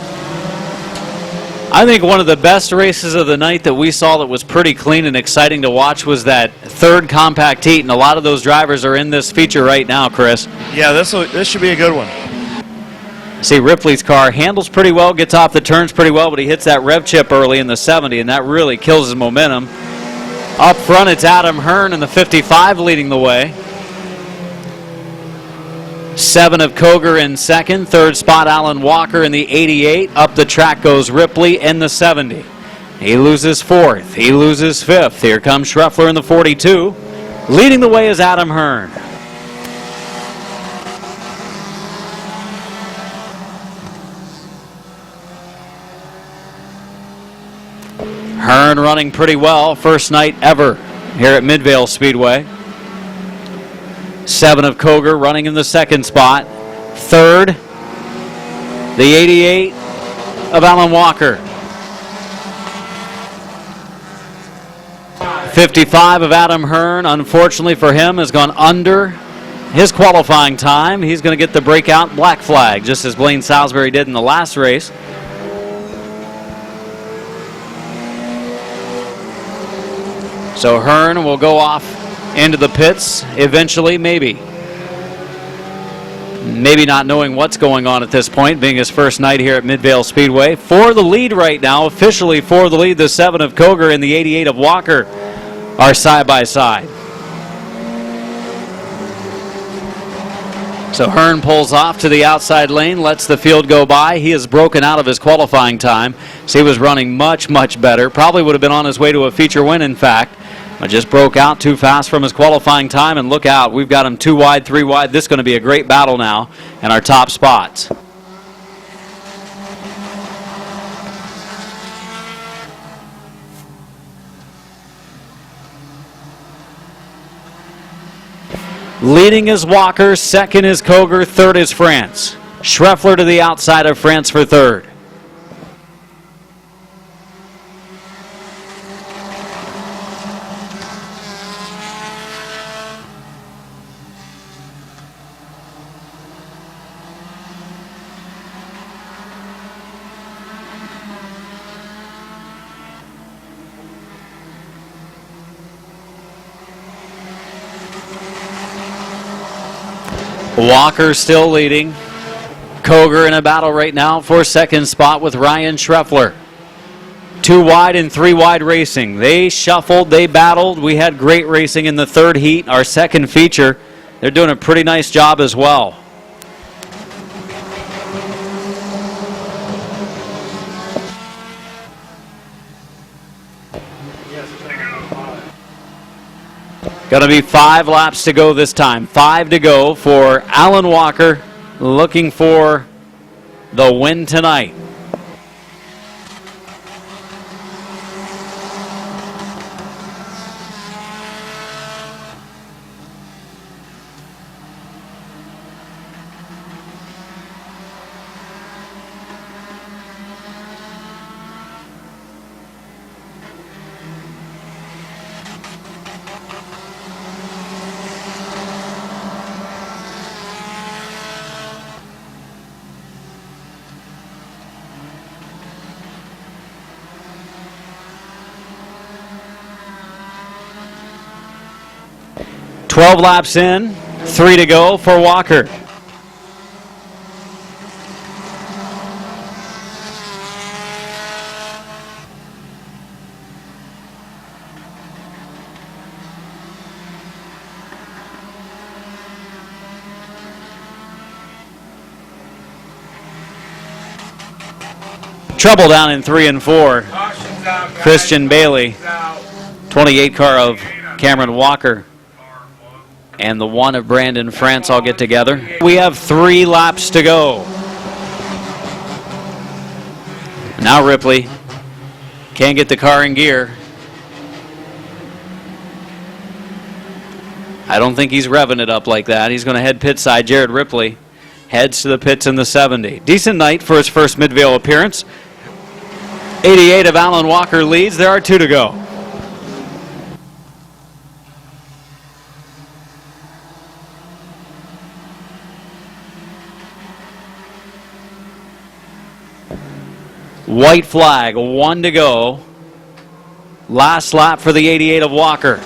I think one of the best races of the night that we saw that was pretty clean and exciting to watch was that third compact heat, and a lot of those drivers are in this feature right now, Chris. Yeah, this should be a good one. See, Ripley's car handles pretty well, gets off the turns pretty well, but he hits that rev chip early in the 70, and that really kills his momentum. Up front, it's Adam Hearn in the 55 leading the way. 7 of Koger in second. Third spot, Alan Walker in the 88. Up the track goes Ripley in the 70. He loses fourth. He loses fifth. Here comes Schreffler in the 42. Leading the way is Adam Hearn. Hearn running pretty well. First night ever here at Midvale Speedway. 7 of Koger running in the second spot. Third, the 88 of Alan Walker. 55 of Adam Hearn, unfortunately for him, has gone under his qualifying time. He's going to get the breakout black flag, just as Blaine Salisbury did in the last race. So Hearn will go off into the pits eventually, maybe. Maybe not knowing what's going on at this point, being his first night here at Midvale Speedway. For the lead right now, officially for the lead, the 7 of Koger and the 88 of Walker are side by side. So Hearn pulls off to the outside lane, lets the field go by. He has broken out of his qualifying time, so he was running much, much better. Probably would have been on his way to a feature win, in fact. But just broke out too fast from his qualifying time, and look out. We've got him 2 wide, 3 wide. This is going to be a great battle now in our top spots. Leading is Walker, second is Koger, third is France. Schreffler to the outside of France for third. Walker still leading. Koger in a battle right now for second spot with Ryan Schreffler. 2 wide and 3 wide racing. They shuffled, they battled. We had great racing in the third heat, our second feature. They're doing a pretty nice job as well. Going to be 5 laps to go this time. 5 to go for Alan Walker, looking for the win tonight. Twelve laps in, 3 to go for Walker. Trouble down in 3 and 4. Christian Bailey, 28 car of Cameron Walker, and the 1 of Brandon France all get together. We have 3 laps to go. Now Ripley can't get the car in gear. I don't think he's revving it up like that. He's going to head pit side. Jared Ripley heads to the pits in the 70. Decent night for his first Midvale appearance. 88 of Alan Walker leads. There are 2 to go. White flag, 1 to go. Last lap for the 88 of Walker.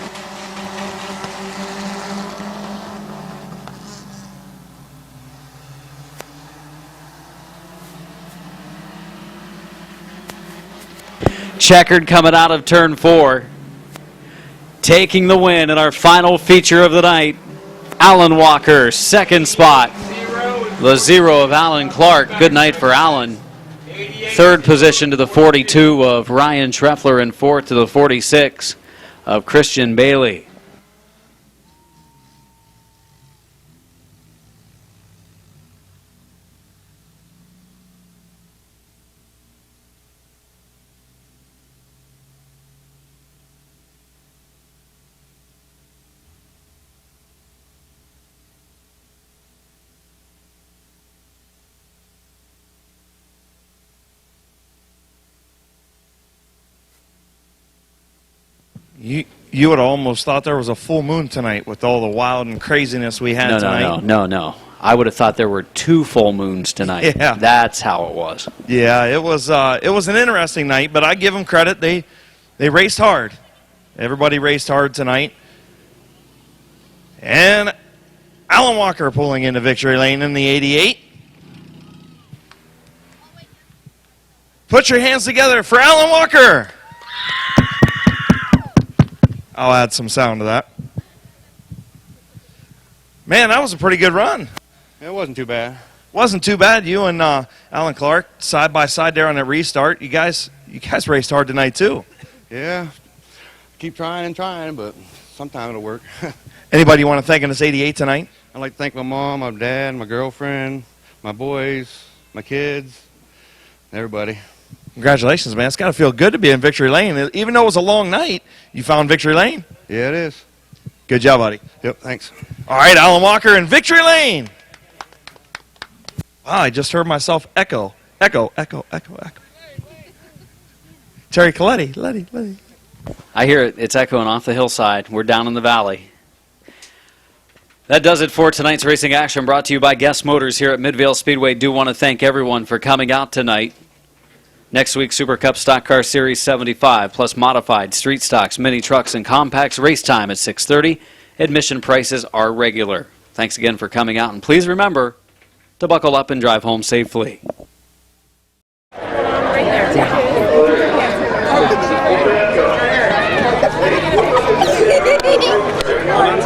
Checkered coming out of turn 4. Taking the win in our final feature of the night. Alan Walker, 2nd spot. The 0 of Alan Clark. Good night for Alan. 3rd position to the 42 of Ryan Treffler, and 4th to the 46 of Christian Bailey. You would have almost thought there was a full moon tonight with all the wild and craziness we had tonight. No. I would have thought there were 2 full moons tonight. Yeah. That's how it was. Yeah, it was an interesting night, but I give them credit. They raced hard. Everybody raced hard tonight. And Alan Walker pulling into victory lane in the 88. Put your hands together for Alan Walker. I'll add some sound to that. Man, that was a pretty good run. It wasn't too bad. Wasn't too bad. You and Alan Clark side by side there on that restart. You guys raced hard tonight too. Yeah. Keep trying, but sometime it'll work. Anybody you want to thank in this 88 tonight? I'd like to thank my mom, my dad, my girlfriend, my boys, my kids, everybody. Congratulations, man. It's got to feel good to be in victory lane. Even though it was a long night, you found victory lane. Yeah, it is. Good job, buddy. Yep, thanks. All right, Alan Walker in victory lane. Wow, I just heard myself echo. Echo. Terry Coletti, Letty. I hear it. It's echoing off the hillside. We're down in the valley. That does it for tonight's racing action, brought to you by Guest Motors here at Midvale Speedway. Do want to thank everyone for coming out tonight. Next week, Super Cup Stock Car Series 75, plus modified street stocks, mini trucks, and compacts. Race time at 6:30. Admission prices are regular. Thanks again for coming out, and please remember to buckle up and drive home safely.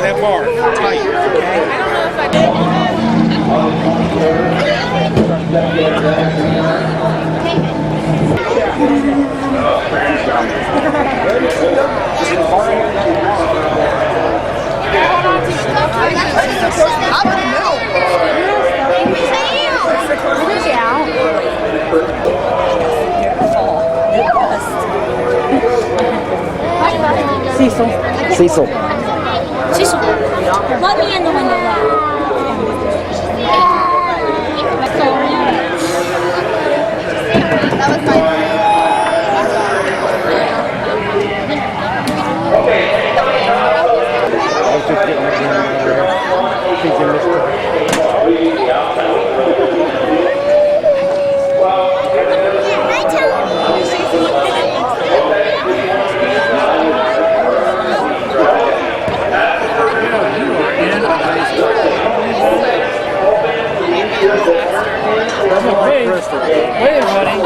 That bar, tight. Cecil. Let me in the window though. That was fine. Wait, buddy.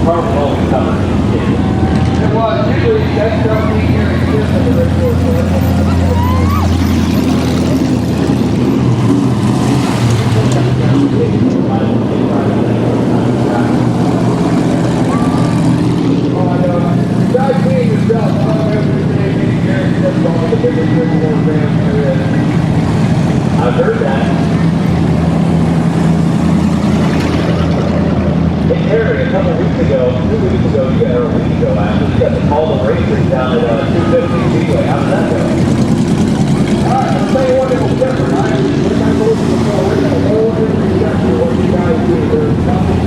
I've heard that. Hey, Terry, a couple weeks ago, 2 weeks ago, you got, or a week ago, actually, you got to call the racers down at 250 Speedway. How did that go? I'll tell you what, it was different. We're not going to go over the whole different sector what you guys do. There's nothing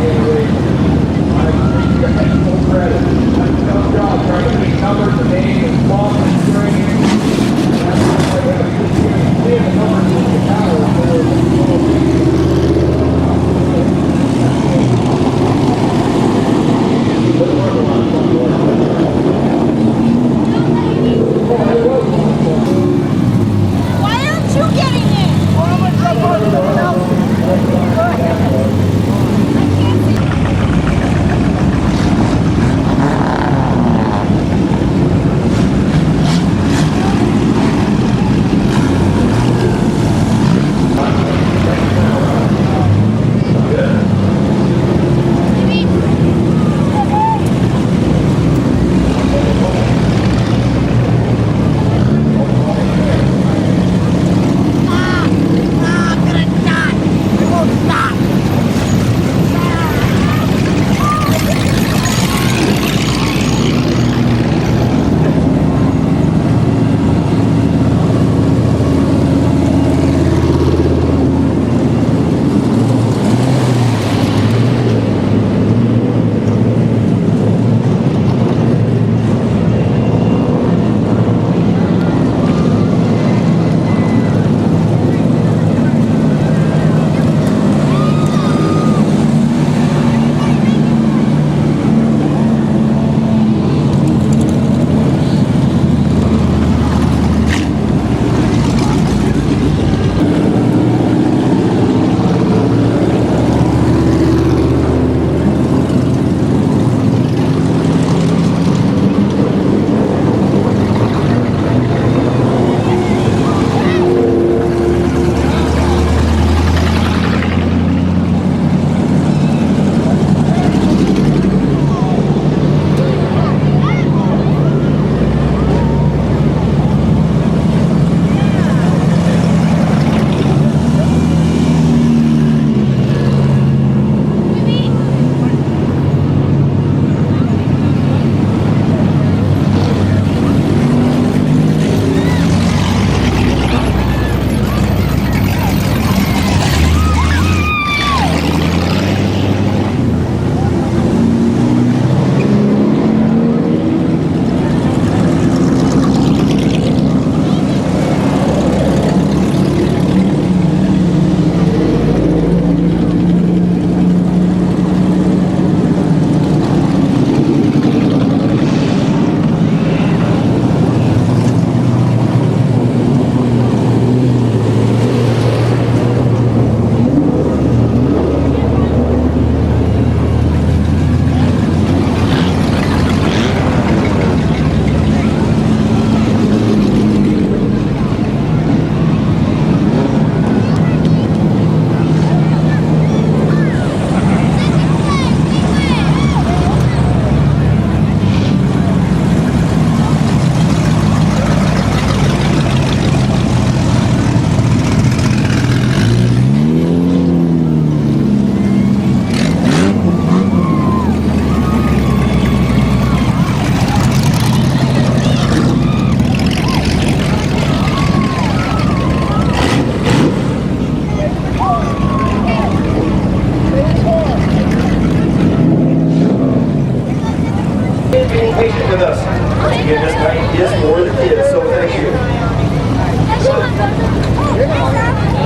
in the race. You got full credit. That's a tough job trying to make numbers and names and spots and strings. That's why we have to see the numbers in the tower. Why aren't you getting in?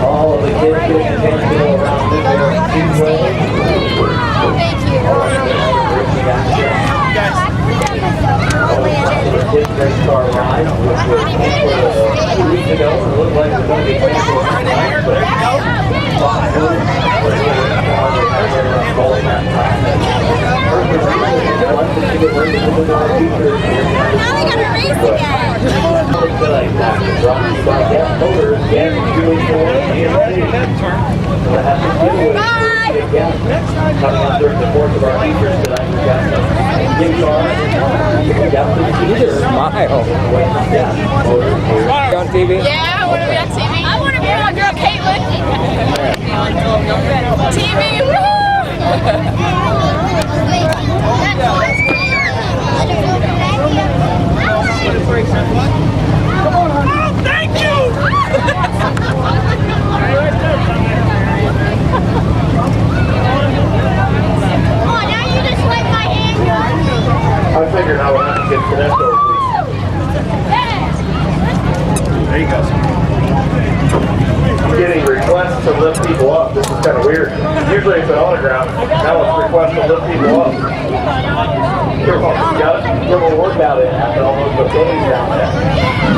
All of the kids get to take to go around Mid-Vid Speedway. Kids race car ride, which was 2 weeks ago, and it looked like it was going to be canceled tonight, but possibility. Now they gotta race again. Coming out during the course of our features tonight, we've got some gift cards. We've got some t-shirts. Smile. Yeah. On TV? Yeah, I want to be on TV. I want to be on girl Caitlin. TV, woo! Thank you! Oh, now you just wipe my hand. I figured I would have to get to that door. There you go. I'm getting requests to lift people up. This is kind of weird. Usually it's an autograph. Now it's requests to lift people up. Here, you got it? We're going to work out it after all those days down there.